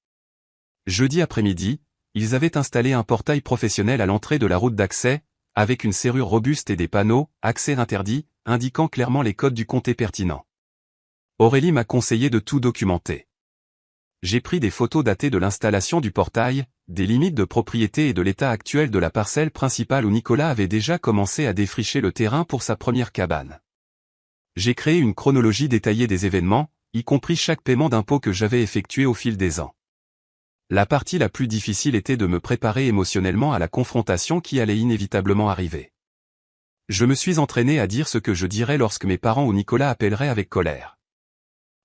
A: Jeudi après-midi, ils avaient installé un portail professionnel à l'entrée de la route d'accès, avec une serrure robuste et des panneaux « Accès interdit » indiquant clairement les codes du comté pertinents. Aurélie m'a conseillé de tout documenter. J'ai pris des photos datées de l'installation du portail, des limites de propriété et de l'état actuel de la parcelle principale où Nicolas avait déjà commencé à défricher le terrain pour sa première cabane. J'ai créé une chronologie détaillée des événements, y compris chaque paiement d'impôt que j'avais effectué au fil des ans. La partie la plus difficile était de me préparer émotionnellement à la confrontation qui allait inévitablement arriver. Je me suis entraîné à dire ce que je dirais lorsque mes parents ou Nicolas appelleraient avec colère.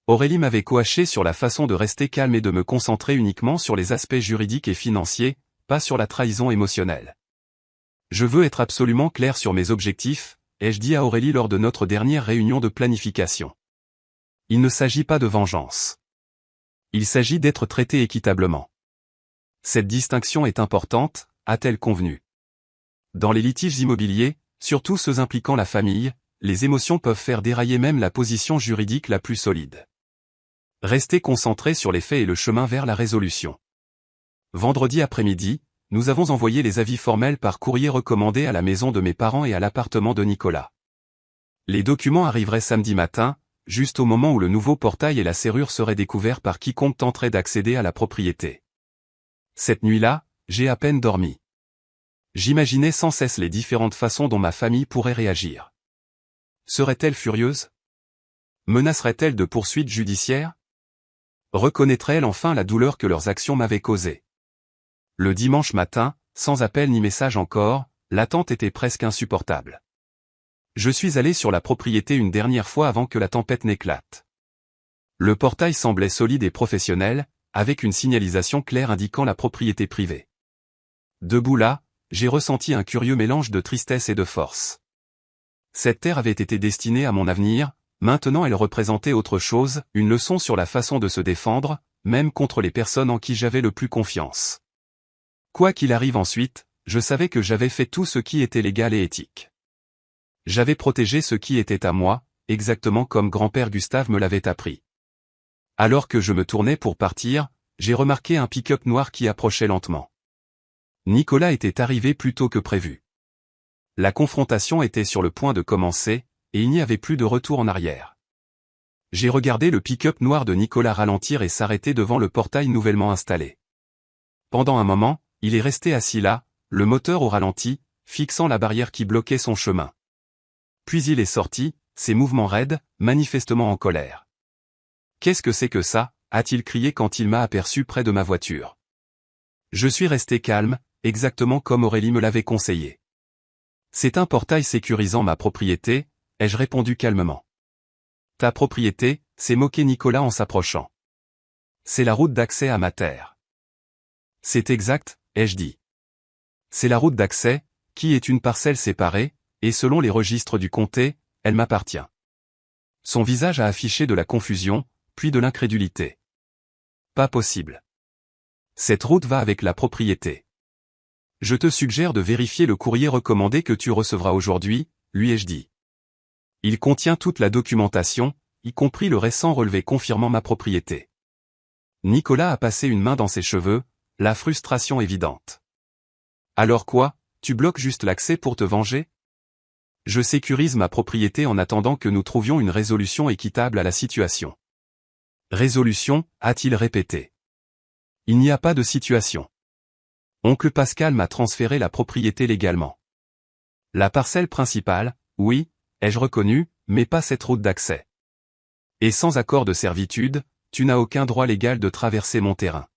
A: Aurélie m'avait coaché sur la façon de rester calme et de me concentrer uniquement sur les aspects juridiques et financiers, pas sur la trahison émotionnelle. Je veux être absolument clair sur mes objectifs, ai-je dit à Aurélie lors de notre dernière réunion de planification. Il ne s'agit pas de vengeance. Il s'agit d'être traité équitablement. Cette distinction est importante, a-t-elle convenu. Dans les litiges immobiliers, surtout ceux impliquant la famille, les émotions peuvent faire dérailler même la position juridique la plus solide. Restez concentrés sur les faits et le chemin vers la résolution. Vendredi après-midi, nous avons envoyé les avis formels par courrier recommandé à la maison de mes parents et à l'appartement de Nicolas. Les documents arriveraient samedi matin, juste au moment où le nouveau portail et la serrure seraient découverts par quiconque tenterait d'accéder à la propriété. Cette nuit-là, j'ai à peine dormi. J'imaginais sans cesse les différentes façons dont ma famille pourrait réagir. Serait-elle furieuse? Menacerait-elle de poursuites judiciaires? Reconnaîtrait-elle enfin la douleur que leurs actions m'avaient causée? Le dimanche matin, sans appel ni message encore, l'attente était presque insupportable. Je suis allé sur la propriété une dernière fois avant que la tempête n'éclate. Le portail semblait solide et professionnel, avec une signalisation claire indiquant la propriété privée. Debout là, j'ai ressenti un curieux mélange de tristesse et de force. Cette terre avait été destinée à mon avenir, maintenant elle représentait autre chose, une leçon sur la façon de se défendre, même contre les personnes en qui j'avais le plus confiance. Quoi qu'il arrive ensuite, je savais que j'avais fait tout ce qui était légal et éthique. J'avais protégé ce qui était à moi, exactement comme grand-père Gustave me l'avait appris. Alors que je me tournais pour partir, j'ai remarqué un pick-up noir qui approchait lentement. Nicolas était arrivé plus tôt que prévu. La confrontation était sur le point de commencer, et il n'y avait plus de retour en arrière. J'ai regardé le pick-up noir de Nicolas ralentir et s'arrêter devant le portail nouvellement installé. Pendant un moment, il est resté assis là, le moteur au ralenti, fixant la barrière qui bloquait son chemin. Puis il est sorti, ses mouvements raides, manifestement en colère. « Qu'est-ce que c'est que ça ?» a-t-il crié quand il m'a aperçu près de ma voiture. Je suis resté calme, exactement comme Aurélie me l'avait conseillé. C'est un portail sécurisant ma propriété, ai-je répondu calmement. Ta propriété, s'est moqué Nicolas en s'approchant. C'est la route d'accès à ma terre. C'est exact, ai-je dit. C'est la route d'accès, qui est une parcelle séparée, et selon les registres du comté, elle m'appartient. Son visage a affiché de la confusion, puis de l'incrédulité. Pas possible. Cette route va avec la propriété. Je te suggère de vérifier le courrier recommandé que tu recevras aujourd'hui, lui ai-je dit. Il contient toute la documentation, y compris le récent relevé confirmant ma propriété. Nicolas a passé une main dans ses cheveux, la frustration évidente. Alors quoi, tu bloques juste l'accès pour te venger? Je sécurise ma propriété en attendant que nous trouvions une résolution équitable à la situation. Résolution, a-t-il répété. Il n'y a pas de situation. Oncle Pascal m'a transféré la propriété légalement. La parcelle principale, oui, ai-je reconnu, mais pas cette route d'accès. Et sans accord de servitude, tu n'as aucun droit légal de traverser mon terrain.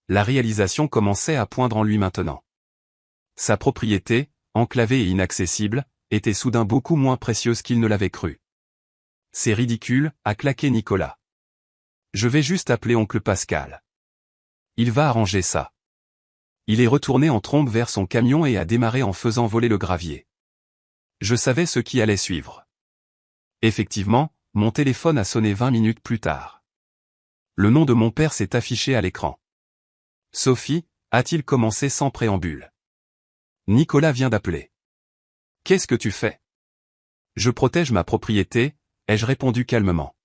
A: La réalisation commençait à poindre en lui maintenant. Sa propriété, enclavée et inaccessible, était soudain beaucoup moins précieuse qu'il ne l'avait cru. C'est ridicule, a claqué Nicolas. Je vais juste appeler oncle Pascal. Il va arranger ça. Il est retourné en trombe vers son camion et a démarré en faisant voler le gravier. Je savais ce qui allait suivre. Effectivement, mon téléphone a sonné 20 minutes plus tard. Le nom de mon père s'est affiché à l'écran. Sophie, a-t-il commencé sans préambule. Nicolas vient d'appeler. Qu'est-ce que tu fais? Je protège ma propriété, ai-je répondu calmement.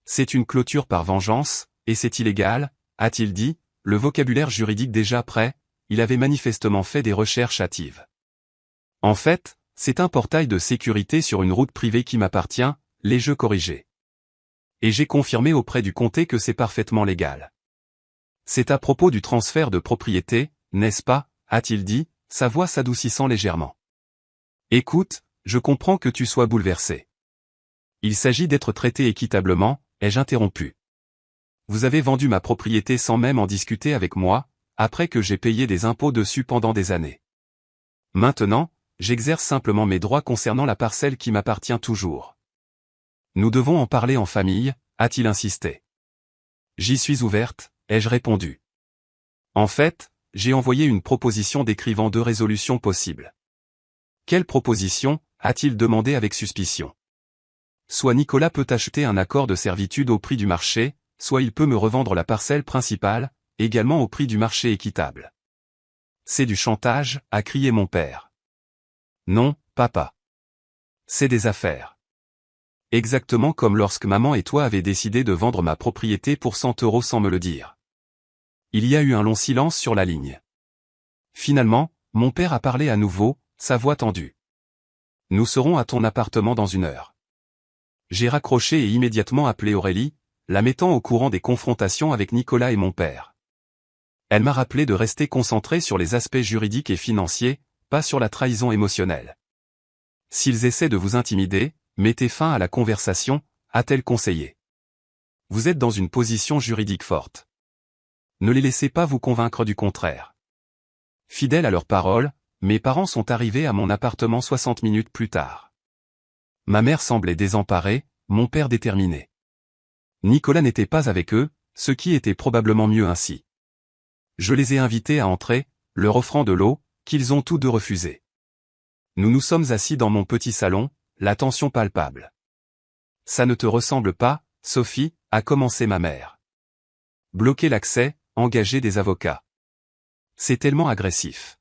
A: C'est une clôture par vengeance, et c'est illégal, a-t-il dit, le vocabulaire juridique déjà prêt, il avait manifestement fait des recherches hâtives. En fait, c'est un portail de sécurité sur une route privée qui m'appartient, l'ai-je corrigé. Et j'ai confirmé auprès du comté que c'est parfaitement légal. C'est à propos du transfert de propriété, n'est-ce pas, a-t-il dit, sa voix s'adoucissant légèrement. Écoute, je comprends que tu sois bouleversé. Il s'agit d'être traité équitablement, ai-je interrompu. Vous avez vendu ma propriété sans même en discuter avec moi, après que j'ai payé des impôts dessus pendant des années. Maintenant, j'exerce simplement mes droits concernant la parcelle qui m'appartient toujours. Nous devons en parler en famille, a-t-il insisté. J'y suis ouverte, ai-je répondu. En fait, j'ai envoyé une proposition décrivant 2 résolutions possibles. Quelle proposition, a-t-il demandé avec suspicion. Soit Nicolas peut acheter un accord de servitude au prix du marché, soit il peut me revendre la parcelle principale, également au prix du marché équitable. C'est du chantage, a crié mon père. Non, papa. C'est des affaires. Exactement comme lorsque maman et toi avez décidé de vendre ma propriété pour 100 € sans me le dire. Il y a eu un long silence sur la ligne. Finalement, mon père a parlé à nouveau, sa voix tendue. Nous serons à ton appartement dans 1 heure. J'ai raccroché et immédiatement appelé Aurélie, la mettant au courant des confrontations avec Nicolas et mon père. Elle m'a rappelé de rester concentré sur les aspects juridiques et financiers, pas sur la trahison émotionnelle. S'ils essaient de vous intimider, mettez fin à la conversation, a-t-elle conseillé. Vous êtes dans une position juridique forte. Ne les laissez pas vous convaincre du contraire. Fidèles à leurs paroles, mes parents sont arrivés à mon appartement 60 minutes plus tard. Ma mère semblait désemparée, mon père déterminé. Nicolas n'était pas avec eux, ce qui était probablement mieux ainsi. Je les ai invités à entrer, leur offrant de l'eau, qu'ils ont tous 2 refusé. Nous nous sommes assis dans mon petit salon, la tension palpable. Ça ne te ressemble pas, Sophie, a commencé ma mère. Bloquer l'accès, engager des avocats. C'est tellement agressif.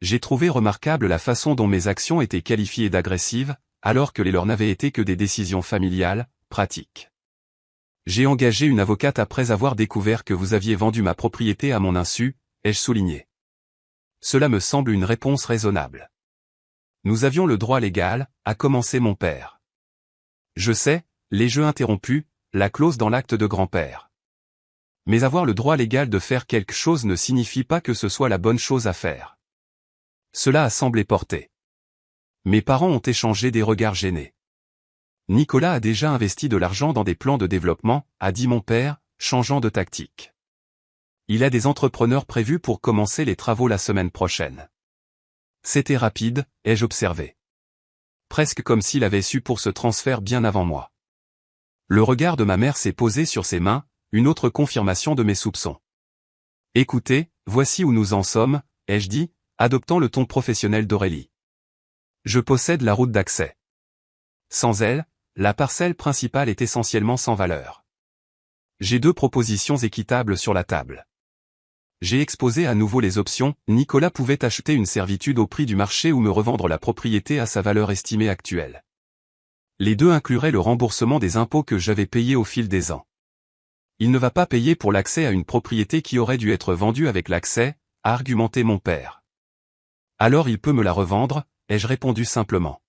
A: J'ai trouvé remarquable la façon dont mes actions étaient qualifiées d'agressives, alors que les leurs n'avaient été que des décisions familiales, pratiques. J'ai engagé une avocate après avoir découvert que vous aviez vendu ma propriété à mon insu, ai-je souligné. Cela me semble une réponse raisonnable. Nous avions le droit légal, a commencé mon père. Je sais, les jeux interrompus, la clause dans l'acte de grand-père. Mais avoir le droit légal de faire quelque chose ne signifie pas que ce soit la bonne chose à faire. Cela a semblé porter. Mes parents ont échangé des regards gênés. Nicolas a déjà investi de l'argent dans des plans de développement, a dit mon père, changeant de tactique. Il a des entrepreneurs prévus pour commencer les travaux la semaine prochaine. C'était rapide, ai-je observé. Presque comme s'il avait su pour ce transfert bien avant moi. Le regard de ma mère s'est posé sur ses mains, une autre confirmation de mes soupçons. Écoutez, voici où nous en sommes, ai-je dit, adoptant le ton professionnel d'Aurélie. Je possède la route d'accès. Sans elle, la parcelle principale est essentiellement sans valeur. J'ai 2 propositions équitables sur la table. J'ai exposé à nouveau les options. Nicolas pouvait acheter une servitude au prix du marché ou me revendre la propriété à sa valeur estimée actuelle. Les 2 incluraient le remboursement des impôts que j'avais payés au fil des ans. Il ne va pas payer pour l'accès à une propriété qui aurait dû être vendue avec l'accès, a argumenté mon père. Alors il peut me la revendre, ai-je répondu simplement.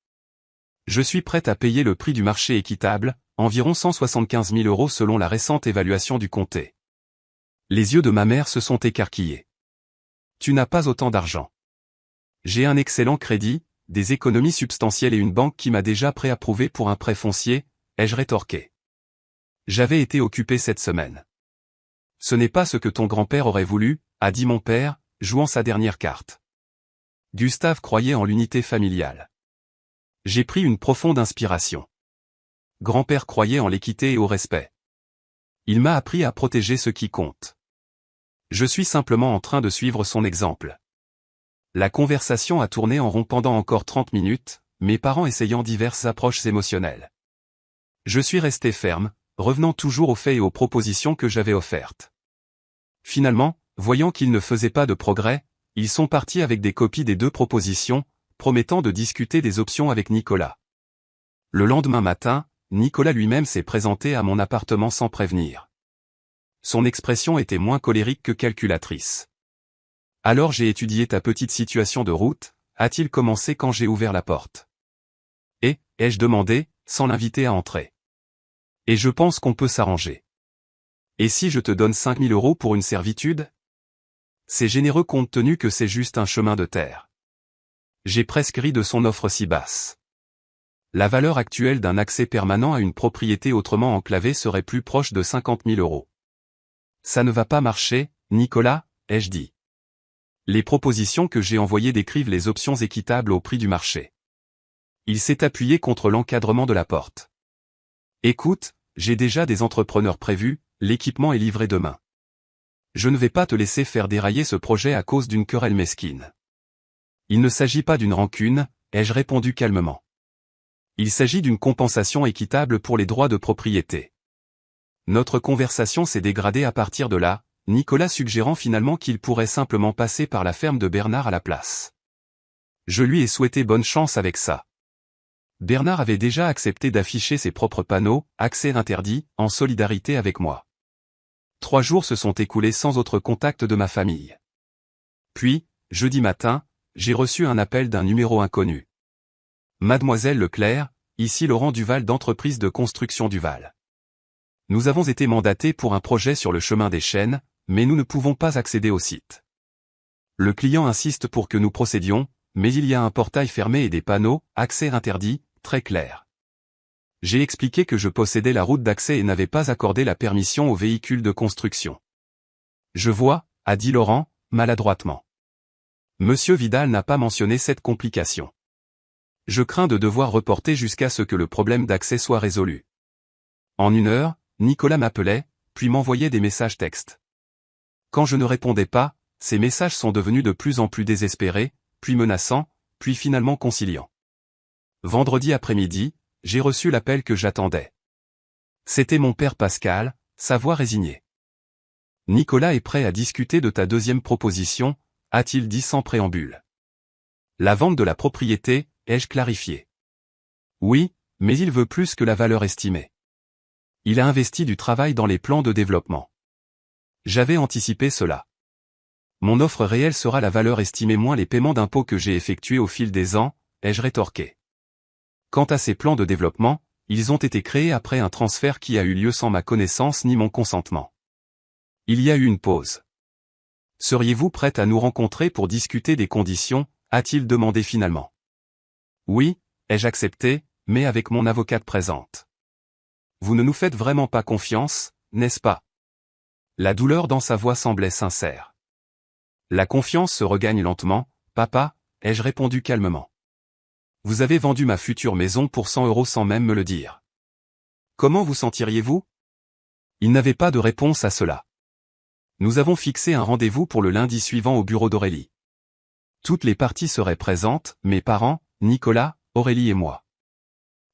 A: Je suis prête à payer le prix du marché équitable, environ 175 000 € selon la récente évaluation du comté. Les yeux de ma mère se sont écarquillés. Tu n'as pas autant d'argent. J'ai un excellent crédit, des économies substantielles et une banque qui m'a déjà préapprouvé pour un prêt foncier, ai-je rétorqué. J'avais été occupé cette semaine. Ce n'est pas ce que ton grand-père aurait voulu, a dit mon père, jouant sa dernière carte. Gustave croyait en l'unité familiale. J'ai pris une profonde inspiration. Grand-père croyait en l'équité et au respect. Il m'a appris à protéger ce qui compte. Je suis simplement en train de suivre son exemple. La conversation a tourné en rond pendant encore 30 minutes, mes parents essayant diverses approches émotionnelles. Je suis resté ferme, revenant toujours aux faits et aux propositions que j'avais offertes. Finalement, voyant qu'ils ne faisaient pas de progrès, ils sont partis avec des copies des 2 propositions, promettant de discuter des options avec Nicolas. Le lendemain matin, Nicolas lui-même s'est présenté à mon appartement sans prévenir. Son expression était moins colérique que calculatrice. Alors j'ai étudié ta petite situation de route, a-t-il commencé quand j'ai ouvert la porte. Et, ai-je demandé, sans l'inviter à entrer. Et je pense qu'on peut s'arranger. Et si je te donne 5 000 € pour une servitude? C'est généreux compte tenu que c'est juste un chemin de terre. J'ai presque ri de son offre si basse. La valeur actuelle d'un accès permanent à une propriété autrement enclavée serait plus proche de 50 000 €. Ça ne va pas marcher, Nicolas, ai-je dit. Les propositions que j'ai envoyées décrivent les options équitables au prix du marché. Il s'est appuyé contre l'encadrement de la porte. Écoute, j'ai déjà des entrepreneurs prévus, l'équipement est livré demain. Je ne vais pas te laisser faire dérailler ce projet à cause d'une querelle mesquine. Il ne s'agit pas d'une rancune, ai-je répondu calmement. Il s'agit d'une compensation équitable pour les droits de propriété. Notre conversation s'est dégradée à partir de là, Nicolas suggérant finalement qu'il pourrait simplement passer par la ferme de Bernard à la place. Je lui ai souhaité bonne chance avec ça. Bernard avait déjà accepté d'afficher ses propres panneaux, accès interdit, en solidarité avec moi. 3 jours se sont écoulés sans autre contact de ma famille. Puis, jeudi matin, j'ai reçu un appel d'un numéro inconnu. Mademoiselle Leclerc, ici Laurent Duval d'entreprise de construction Duval. Nous avons été mandatés pour un projet sur le chemin des Chênes, mais nous ne pouvons pas accéder au site. Le client insiste pour que nous procédions, mais il y a un portail fermé et des panneaux, accès interdit, très clairs. J'ai expliqué que je possédais la route d'accès et n'avais pas accordé la permission aux véhicules de construction. Je vois, a dit Laurent, maladroitement. Monsieur Vidal n'a pas mentionné cette complication. Je crains de devoir reporter jusqu'à ce que le problème d'accès soit résolu. En 1 heure, Nicolas m'appelait, puis m'envoyait des messages textes. Quand je ne répondais pas, ces messages sont devenus de plus en plus désespérés, puis menaçants, puis finalement conciliants. Vendredi après-midi, j'ai reçu l'appel que j'attendais. C'était mon père Pascal, sa voix résignée. Nicolas est prêt à discuter de ta 2e proposition, a-t-il dit sans préambule. La vente de la propriété, ai-je clarifié. Oui, mais il veut plus que la valeur estimée. Il a investi du travail dans les plans de développement. J'avais anticipé cela. Mon offre réelle sera la valeur estimée moins les paiements d'impôts que j'ai effectués au fil des ans, ai-je rétorqué. Quant à ces plans de développement, ils ont été créés après un transfert qui a eu lieu sans ma connaissance ni mon consentement. Il y a eu une pause. Seriez-vous prête à nous rencontrer pour discuter des conditions, a-t-il demandé finalement. Oui, ai-je accepté, mais avec mon avocate présente. Vous ne nous faites vraiment pas confiance, n'est-ce pas? La douleur dans sa voix semblait sincère. La confiance se regagne lentement, papa, ai-je répondu calmement. Vous avez vendu ma future maison pour 100 € sans même me le dire. Comment vous sentiriez-vous? Il n'avait pas de réponse à cela. Nous avons fixé un rendez-vous pour le lundi suivant au bureau d'Aurélie. Toutes les parties seraient présentes, mes parents, Nicolas, Aurélie et moi.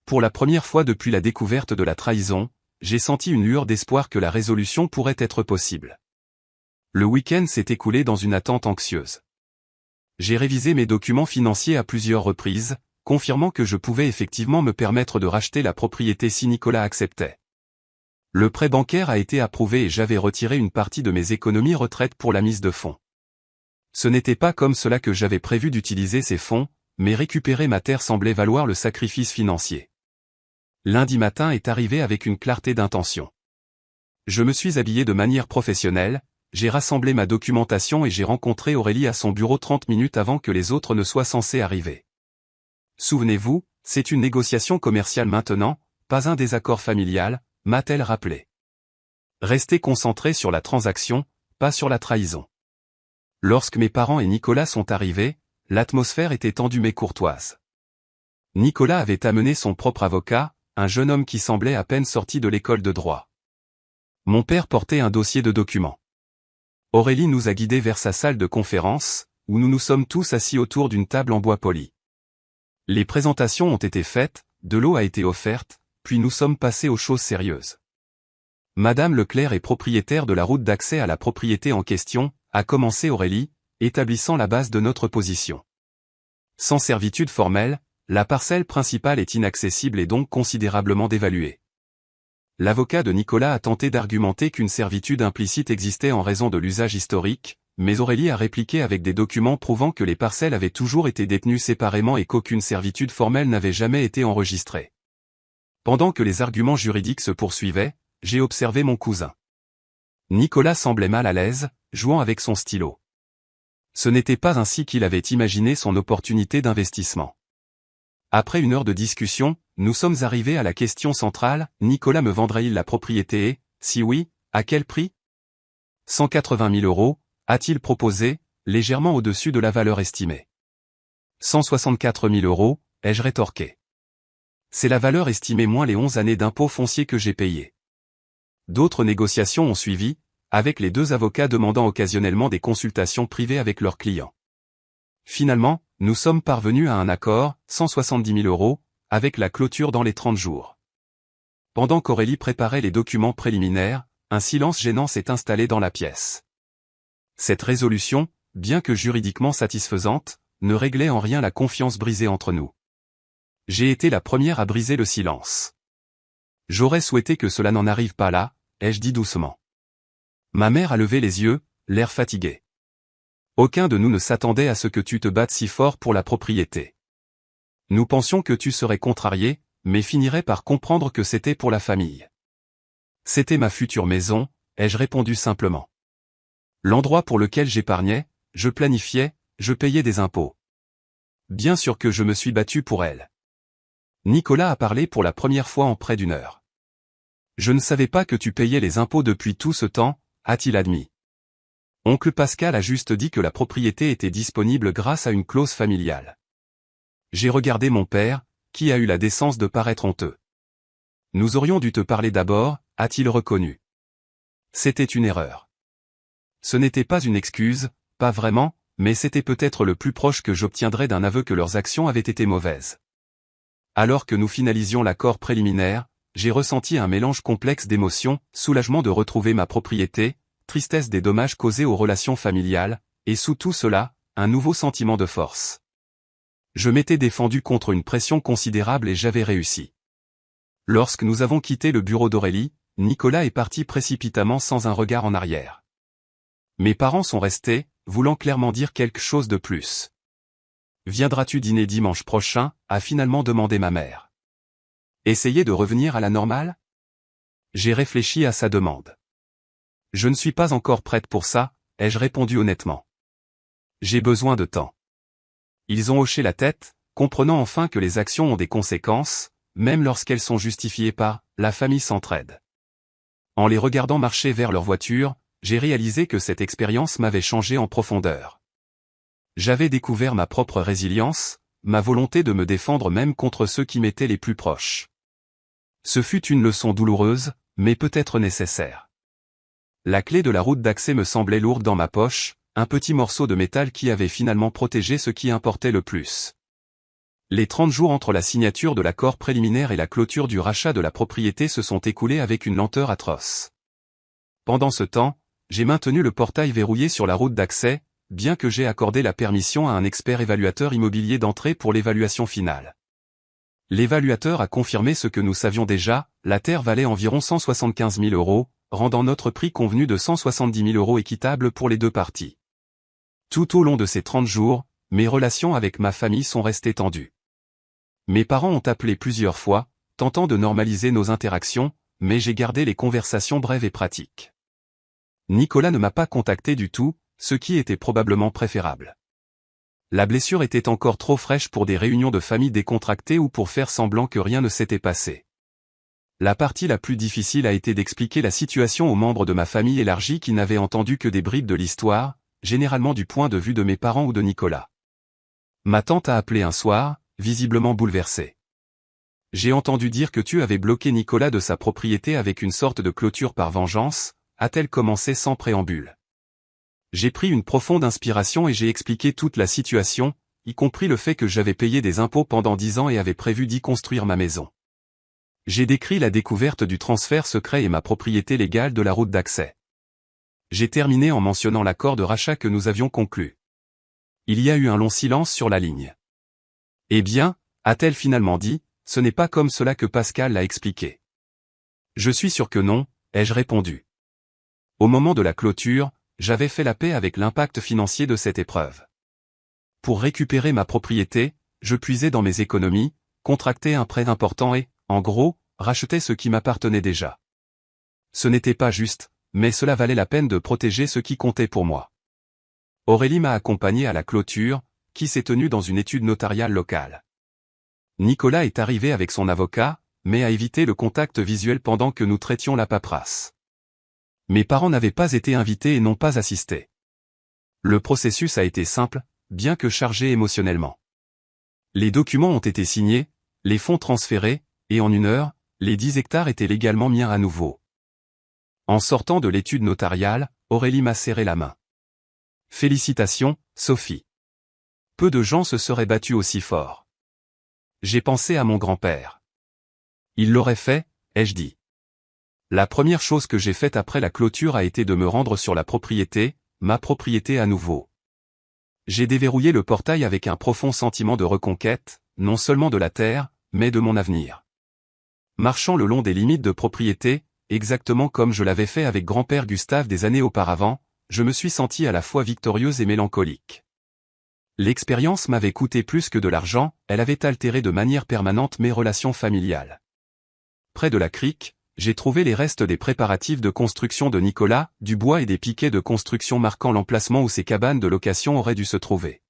A: Pour la première fois depuis la découverte de la trahison, j'ai senti une lueur d'espoir que la résolution pourrait être possible. Le week-end s'est écoulé dans une attente anxieuse. J'ai révisé mes documents financiers à plusieurs reprises, confirmant que je pouvais effectivement me permettre de racheter la propriété si Nicolas acceptait. Le prêt bancaire a été approuvé et j'avais retiré une partie de mes économies retraite pour la mise de fonds. Ce n'était pas comme cela que j'avais prévu d'utiliser ces fonds, mais récupérer ma terre semblait valoir le sacrifice financier. Lundi matin est arrivé avec une clarté d'intention. Je me suis habillé de manière professionnelle, j'ai rassemblé ma documentation et j'ai rencontré Aurélie à son bureau 30 minutes avant que les autres ne soient censés arriver. Souvenez-vous, c'est une négociation commerciale maintenant, pas un désaccord familial, m'a-t-elle rappelé. Restez concentrés sur la transaction, pas sur la trahison. Lorsque mes parents et Nicolas sont arrivés, l'atmosphère était tendue mais courtoise. Nicolas avait amené son propre avocat, un jeune homme qui semblait à peine sorti de l'école de droit. Mon père portait un dossier de documents. Aurélie nous a guidés vers sa salle de conférence, où nous nous sommes tous assis autour d'une table en bois poli. Les présentations ont été faites, de l'eau a été offerte, puis nous sommes passés aux choses sérieuses. Madame Leclerc est propriétaire de la route d'accès à la propriété en question, a commencé Aurélie, établissant la base de notre position. Sans servitude formelle, la parcelle principale est inaccessible et donc considérablement dévaluée. L'avocat de Nicolas a tenté d'argumenter qu'une servitude implicite existait en raison de l'usage historique, mais Aurélie a répliqué avec des documents prouvant que les parcelles avaient toujours été détenues séparément et qu'aucune servitude formelle n'avait jamais été enregistrée. Pendant que les arguments juridiques se poursuivaient, j'ai observé mon cousin. Nicolas semblait mal à l'aise, jouant avec son stylo. Ce n'était pas ainsi qu'il avait imaginé son opportunité d'investissement. Après une heure de discussion, nous sommes arrivés à la question centrale, Nicolas me vendrait-il la propriété et, si oui, à quel prix ? 180 000 €, a-t-il proposé, légèrement au-dessus de la valeur estimée. 164 000 €, ai-je rétorqué. C'est la valeur estimée moins les 11 années d'impôts fonciers que j'ai payés. D'autres négociations ont suivi, avec les deux avocats demandant occasionnellement des consultations privées avec leurs clients. Finalement, nous sommes parvenus à un accord, 170 000 €, avec la clôture dans les 30 jours. Pendant qu'Aurélie préparait les documents préliminaires, un silence gênant s'est installé dans la pièce. Cette résolution, bien que juridiquement satisfaisante, ne réglait en rien la confiance brisée entre nous. J'ai été la première à briser le silence. J'aurais souhaité que cela n'en arrive pas là, ai-je dit doucement. Ma mère a levé les yeux, l'air fatigué. Aucun de nous ne s'attendait à ce que tu te battes si fort pour la propriété. Nous pensions que tu serais contrarié, mais finirais par comprendre que c'était pour la famille. C'était ma future maison, ai-je répondu simplement. L'endroit pour lequel j'épargnais, je planifiais, je payais des impôts. Bien sûr que je me suis battu pour elle. Nicolas a parlé pour la première fois en près d'une heure. Je ne savais pas que tu payais les impôts depuis tout ce temps, a-t-il admis. Oncle Pascal a juste dit que la propriété était disponible grâce à une clause familiale. J'ai regardé mon père, qui a eu la décence de paraître honteux. Nous aurions dû te parler d'abord, a-t-il reconnu. C'était une erreur. Ce n'était pas une excuse, pas vraiment, mais c'était peut-être le plus proche que j'obtiendrais d'un aveu que leurs actions avaient été mauvaises. Alors que nous finalisions l'accord préliminaire, j'ai ressenti un mélange complexe d'émotions, soulagement de retrouver ma propriété, tristesse des dommages causés aux relations familiales, et sous tout cela, un nouveau sentiment de force. Je m'étais défendu contre une pression considérable et j'avais réussi. Lorsque nous avons quitté le bureau d'Aurélie, Nicolas est parti précipitamment sans un regard en arrière. Mes parents sont restés, voulant clairement dire quelque chose de plus. Viendras-tu dîner dimanche prochain, a finalement demandé ma mère. Essayer de revenir à la normale ? J'ai réfléchi à sa demande. Je ne suis pas encore prête pour ça, ai-je répondu honnêtement. J'ai besoin de temps. Ils ont hoché la tête, comprenant enfin que les actions ont des conséquences, même lorsqu'elles sont justifiées par « la famille s'entraide ». En les regardant marcher vers leur voiture, j'ai réalisé que cette expérience m'avait changé en profondeur. J'avais découvert ma propre résilience, ma volonté de me défendre même contre ceux qui m'étaient les plus proches. Ce fut une leçon douloureuse, mais peut-être nécessaire. La clé de la route d'accès me semblait lourde dans ma poche, un petit morceau de métal qui avait finalement protégé ce qui importait le plus. Les 30 jours entre la signature de l'accord préliminaire et la clôture du rachat de la propriété se sont écoulés avec une lenteur atroce. Pendant ce temps, j'ai maintenu le portail verrouillé sur la route d'accès, bien que j'ai accordé la permission à un expert évaluateur immobilier d'entrer pour l'évaluation finale. L'évaluateur a confirmé ce que nous savions déjà, la terre valait environ 175 000 €, rendant notre prix convenu de 170 000 € équitable pour les deux parties. Tout au long de ces 30 jours, mes relations avec ma famille sont restées tendues. Mes parents ont appelé plusieurs fois, tentant de normaliser nos interactions, mais j'ai gardé les conversations brèves et pratiques. Nicolas ne m'a pas contacté du tout, ce qui était probablement préférable. La blessure était encore trop fraîche pour des réunions de famille décontractées ou pour faire semblant que rien ne s'était passé. La partie la plus difficile a été d'expliquer la situation aux membres de ma famille élargie qui n'avaient entendu que des bribes de l'histoire, généralement du point de vue de mes parents ou de Nicolas. Ma tante a appelé un soir, visiblement bouleversée. J'ai entendu dire que tu avais bloqué Nicolas de sa propriété avec une sorte de clôture par vengeance, a-t-elle commencé sans préambule. J'ai pris une profonde inspiration et j'ai expliqué toute la situation, y compris le fait que j'avais payé des impôts pendant 10 ans et avais prévu d'y construire ma maison. J'ai décrit la découverte du transfert secret et ma propriété légale de la route d'accès. J'ai terminé en mentionnant l'accord de rachat que nous avions conclu. Il y a eu un long silence sur la ligne. Eh bien, a-t-elle finalement dit, ce n'est pas comme cela que Pascal l'a expliqué. Je suis sûr que non, ai-je répondu. Au moment de la clôture, j'avais fait la paix avec l'impact financier de cette épreuve. Pour récupérer ma propriété, je puisais dans mes économies, contractais un prêt important et, en gros, rachetais ce qui m'appartenait déjà. Ce n'était pas juste, mais cela valait la peine de protéger ce qui comptait pour moi. Aurélie m'a accompagné à la clôture, qui s'est tenue dans une étude notariale locale. Nicolas est arrivé avec son avocat, mais a évité le contact visuel pendant que nous traitions la paperasse. Mes parents n'avaient pas été invités et n'ont pas assisté. Le processus a été simple, bien que chargé émotionnellement. Les documents ont été signés, les fonds transférés, et en 1 heure, les 10 hectares étaient légalement miens à nouveau. En sortant de l'étude notariale, Aurélie m'a serré la main. Félicitations, Sophie. Peu de gens se seraient battus aussi fort. J'ai pensé à mon grand-père. Il l'aurait fait, ai-je dit. La première chose que j'ai faite après la clôture a été de me rendre sur la propriété, ma propriété à nouveau. J'ai déverrouillé le portail avec un profond sentiment de reconquête, non seulement de la terre, mais de mon avenir. Marchant le long des limites de propriété, exactement comme je l'avais fait avec grand-père Gustave des années auparavant, je me suis senti à la fois victorieuse et mélancolique. L'expérience m'avait coûté plus que de l'argent, elle avait altéré de manière permanente mes relations familiales. Près de la crique, j'ai trouvé les restes des préparatifs de construction de Nicolas, du bois et des piquets de construction marquant l'emplacement où ces cabanes de location auraient dû se trouver.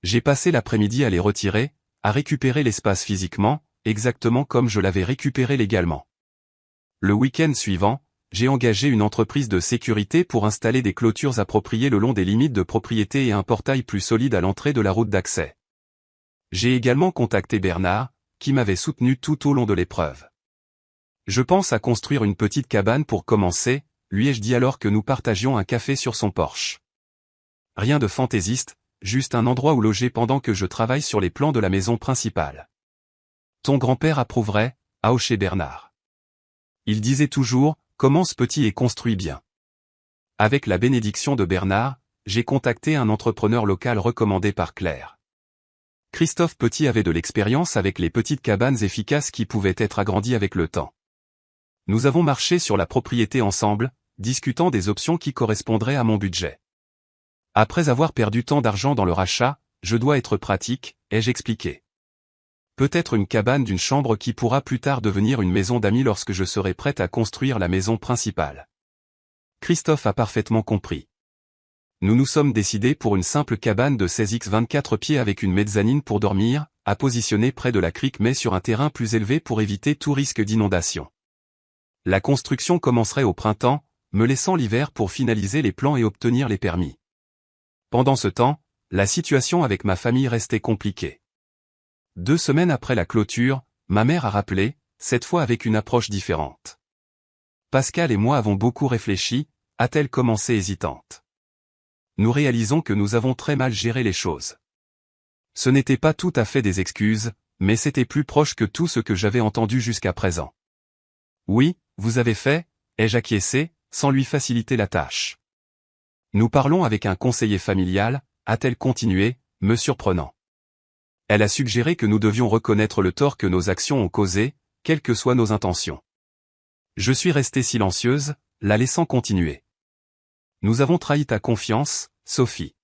A: J'ai passé l'après-midi à les retirer, à récupérer l'espace physiquement, exactement comme je l'avais récupéré légalement. Le week-end suivant, j'ai engagé une entreprise de sécurité pour installer des clôtures appropriées le long des limites de propriété et un portail plus solide à l'entrée de la route d'accès. J'ai également contacté Bernard, qui m'avait soutenu tout au long de l'épreuve. Je pense à construire une petite cabane pour commencer, lui ai-je dit alors que nous partagions un café sur son porche. Rien de fantaisiste, juste un endroit où loger pendant que je travaille sur les plans de la maison principale. Ton grand-père approuverait, a hoché Bernard. Il disait toujours, commence petit et construis bien. Avec la bénédiction de Bernard, j'ai contacté un entrepreneur local recommandé par Claire. Christophe Petit avait de l'expérience avec les petites cabanes efficaces qui pouvaient être agrandies avec le temps. Nous avons marché sur la propriété ensemble, discutant des options qui correspondraient à mon budget. Après avoir perdu tant d'argent dans le rachat, je dois être pratique, ai-je expliqué. Peut-être une cabane d'une chambre qui pourra plus tard devenir une maison d'amis lorsque je serai prête à construire la maison principale. Christophe a parfaitement compris. Nous nous sommes décidés pour une simple cabane de 16 x 24 pieds avec une mezzanine pour dormir, à positionner près de la crique mais sur un terrain plus élevé pour éviter tout risque d'inondation. La construction commencerait au printemps, me laissant l'hiver pour finaliser les plans et obtenir les permis. Pendant ce temps, la situation avec ma famille restait compliquée. 2 semaines après la clôture, ma mère a rappelé, cette fois avec une approche différente. Pascal et moi avons beaucoup réfléchi, a-t-elle commencé hésitante. nous réalisons que nous avons très mal géré les choses. Ce n'était pas tout à fait des excuses, mais c'était plus proche que tout ce que j'avais entendu jusqu'à présent. Oui, vous avez fait, ai-je acquiescé, sans lui faciliter la tâche. Nous parlons avec un conseiller familial, a-t-elle continué, me surprenant. Elle a suggéré que nous devions reconnaître le tort que nos actions ont causé, quelles que soient nos intentions. Je suis restée silencieuse, la laissant continuer. Nous avons trahi ta confiance, Sophie.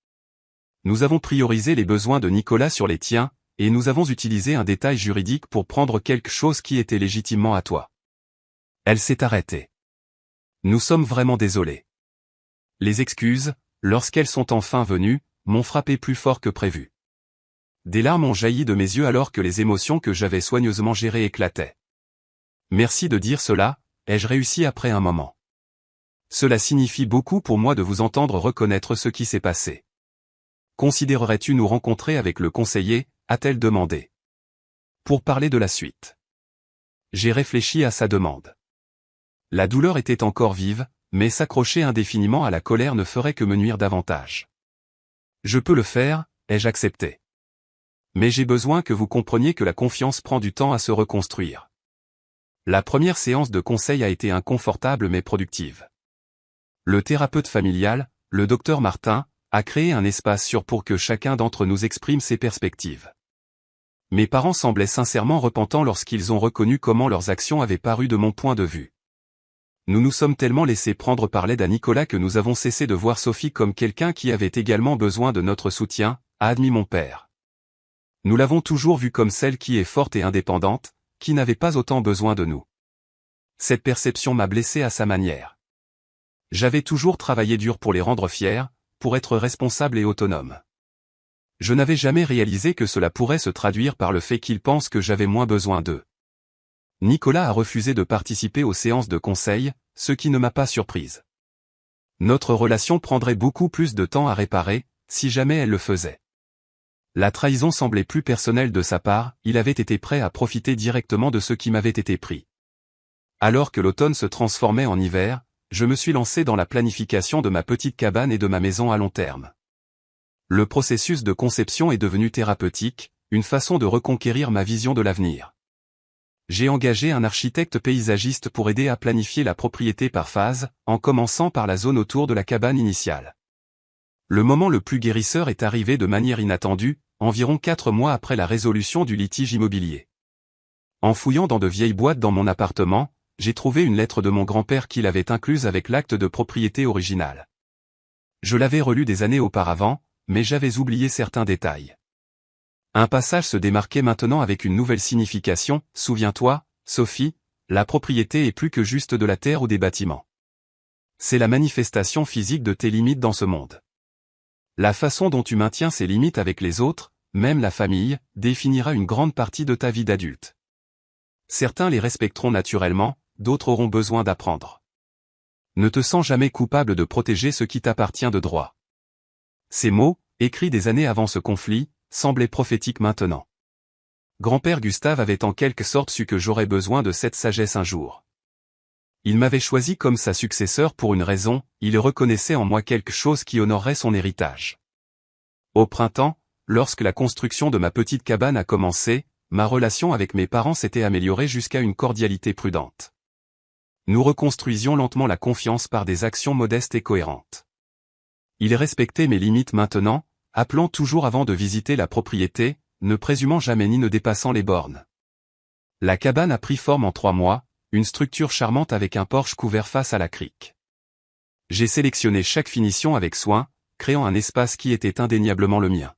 A: Nous avons priorisé les besoins de Nicolas sur les tiens, et nous avons utilisé un détail juridique pour prendre quelque chose qui était légitimement à toi. Elle s'est arrêtée. Nous sommes vraiment désolés. Les excuses, lorsqu'elles sont enfin venues, m'ont frappé plus fort que prévu. Des larmes ont jailli de mes yeux alors que les émotions que j'avais soigneusement gérées éclataient. Merci de dire cela, ai-je réussi après un moment. Cela signifie beaucoup pour moi de vous entendre reconnaître ce qui s'est passé. Considérerais-tu nous rencontrer avec le conseiller, a-t-elle demandé. Pour parler de la suite. J'ai réfléchi à sa demande. La douleur était encore vive, mais s'accrocher indéfiniment à la colère ne ferait que me nuire davantage. Je peux le faire, ai-je accepté. Mais j'ai besoin que vous compreniez que la confiance prend du temps à se reconstruire. La première séance de conseil a été inconfortable mais productive. Le thérapeute familial, le docteur Martin, a créé un espace sûr pour que chacun d'entre nous exprime ses perspectives. Mes parents semblaient sincèrement repentants lorsqu'ils ont reconnu comment leurs actions avaient paru de mon point de vue. Nous nous sommes tellement laissés prendre par l'aide à Nicolas que nous avons cessé de voir Sophie comme quelqu'un qui avait également besoin de notre soutien, a admis mon père. Nous l'avons toujours vue comme celle qui est forte et indépendante, qui n'avait pas autant besoin de nous. Cette perception m'a blessé à sa manière. J'avais toujours travaillé dur pour les rendre fiers, pour être responsable et autonome. Je n'avais jamais réalisé que cela pourrait se traduire par le fait qu'ils pensent que j'avais moins besoin d'eux. Nicolas a refusé de participer aux séances de conseil, ce qui ne m'a pas surprise. Notre relation prendrait beaucoup plus de temps à réparer, si jamais elle le faisait. La trahison semblait plus personnelle de sa part, il avait été prêt à profiter directement de ce qui m'avait été pris. Alors que l'automne se transformait en hiver, je me suis lancé dans la planification de ma petite cabane et de ma maison à long terme. Le processus de conception est devenu thérapeutique, une façon de reconquérir ma vision de l'avenir. J'ai engagé un architecte paysagiste pour aider à planifier la propriété par phase, en commençant par la zone autour de la cabane initiale. Le moment le plus guérisseur est arrivé de manière inattendue, environ 4 mois après la résolution du litige immobilier. En fouillant dans de vieilles boîtes dans mon appartement, j'ai trouvé une lettre de mon grand-père qu'il avait incluse avec l'acte de propriété original. Je l'avais relu des années auparavant, mais j'avais oublié certains détails. Un passage se démarquait maintenant avec une nouvelle signification, souviens-toi, Sophie, la propriété est plus que juste de la terre ou des bâtiments. C'est la manifestation physique de tes limites dans ce monde. La façon dont tu maintiens ces limites avec les autres, même la famille, définira une grande partie de ta vie d'adulte. Certains les respecteront naturellement, d'autres auront besoin d'apprendre. Ne te sens jamais coupable de protéger ce qui t'appartient de droit. Ces mots, écrits des années avant ce conflit, semblaient prophétiques maintenant. Grand-père Gustave avait en quelque sorte su que j'aurais besoin de cette sagesse un jour. Il m'avait choisi comme sa successeur pour une raison, il reconnaissait en moi quelque chose qui honorerait son héritage. Au printemps, lorsque la construction de ma petite cabane a commencé, ma relation avec mes parents s'était améliorée jusqu'à une cordialité prudente. Nous reconstruisions lentement la confiance par des actions modestes et cohérentes. Ils respectaient mes limites maintenant, appelant toujours avant de visiter la propriété, ne présumant jamais ni ne dépassant les bornes. La cabane a pris forme en 3 mois, une structure charmante avec un porche couvert face à la crique. J'ai sélectionné chaque finition avec soin, créant un espace qui était indéniablement le mien.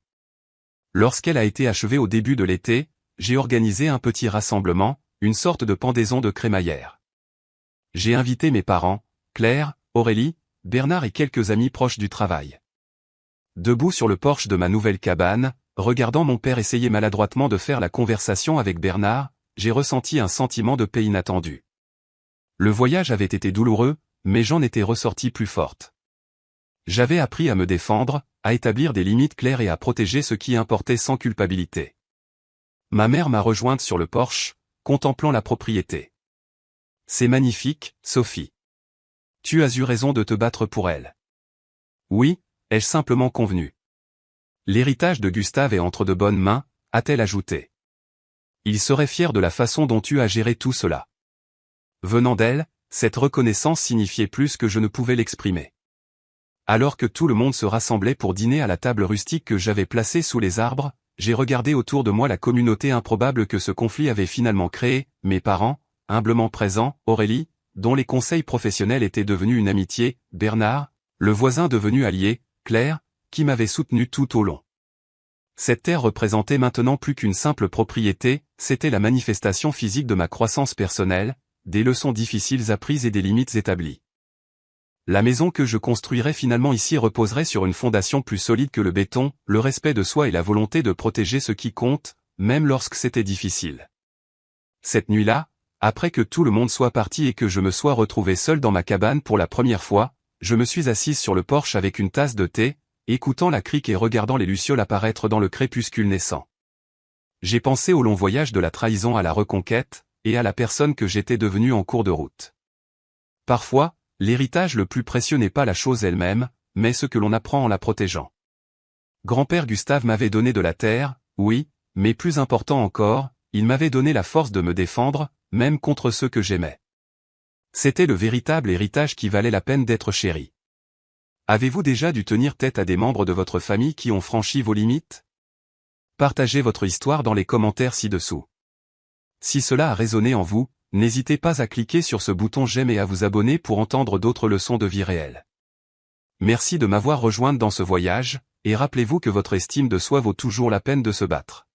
A: Lorsqu'elle a été achevée au début de l'été, j'ai organisé un petit rassemblement, une sorte de pendaison de crémaillère. J'ai invité mes parents, Claire, Aurélie, Bernard et quelques amis proches du travail. Debout sur le porche de ma nouvelle cabane, regardant mon père essayer maladroitement de faire la conversation avec Bernard, j'ai ressenti un sentiment de paix inattendu. Le voyage avait été douloureux, mais j'en étais ressorti plus forte. J'avais appris à me défendre, à établir des limites claires et à protéger ce qui importait sans culpabilité. Ma mère m'a rejointe sur le porche, contemplant la propriété. C'est magnifique, Sophie. Tu as eu raison de te battre pour elle. Oui, ai-je simplement convenu. L'héritage de Gustave est entre de bonnes mains, a-t-elle ajouté. Il serait fier de la façon dont tu as géré tout cela. Venant d'elle, cette reconnaissance signifiait plus que je ne pouvais l'exprimer. Alors que tout le monde se rassemblait pour dîner à la table rustique que j'avais placée sous les arbres, j'ai regardé autour de moi la communauté improbable que ce conflit avait finalement créée, mes parents, humblement présents, Aurélie, dont les conseils professionnels étaient devenus une amitié, Bernard, le voisin devenu allié, Claire, qui m'avait soutenu tout au long. Cette terre représentait maintenant plus qu'une simple propriété, c'était la manifestation physique de ma croissance personnelle, des leçons difficiles apprises et des limites établies. La maison que je construirais finalement ici reposerait sur une fondation plus solide que le béton, le respect de soi et la volonté de protéger ce qui compte, même lorsque c'était difficile. Cette nuit-là, après que tout le monde soit parti et que je me sois retrouvé seul dans ma cabane pour la première fois, je me suis assise sur le porche avec une tasse de thé, écoutant la crique et regardant les lucioles apparaître dans le crépuscule naissant. J'ai pensé au long voyage de la trahison à la reconquête, et à la personne que j'étais devenue en cours de route. Parfois, l'héritage le plus précieux n'est pas la chose elle-même, mais ce que l'on apprend en la protégeant. Grand-père Gustave m'avait donné de la terre, oui, mais plus important encore, il m'avait donné la force de me défendre, même contre ceux que j'aimais. C'était le véritable héritage qui valait la peine d'être chéri. Avez-vous déjà dû tenir tête à des membres de votre famille qui ont franchi vos limites? Partagez votre histoire dans les commentaires ci-dessous. Si cela a résonné en vous, n'hésitez pas à cliquer sur ce bouton j'aime et à vous abonner pour entendre d'autres leçons de vie réelle. Merci de m'avoir rejoint dans ce voyage, et rappelez-vous que votre estime de soi vaut toujours la peine de se battre.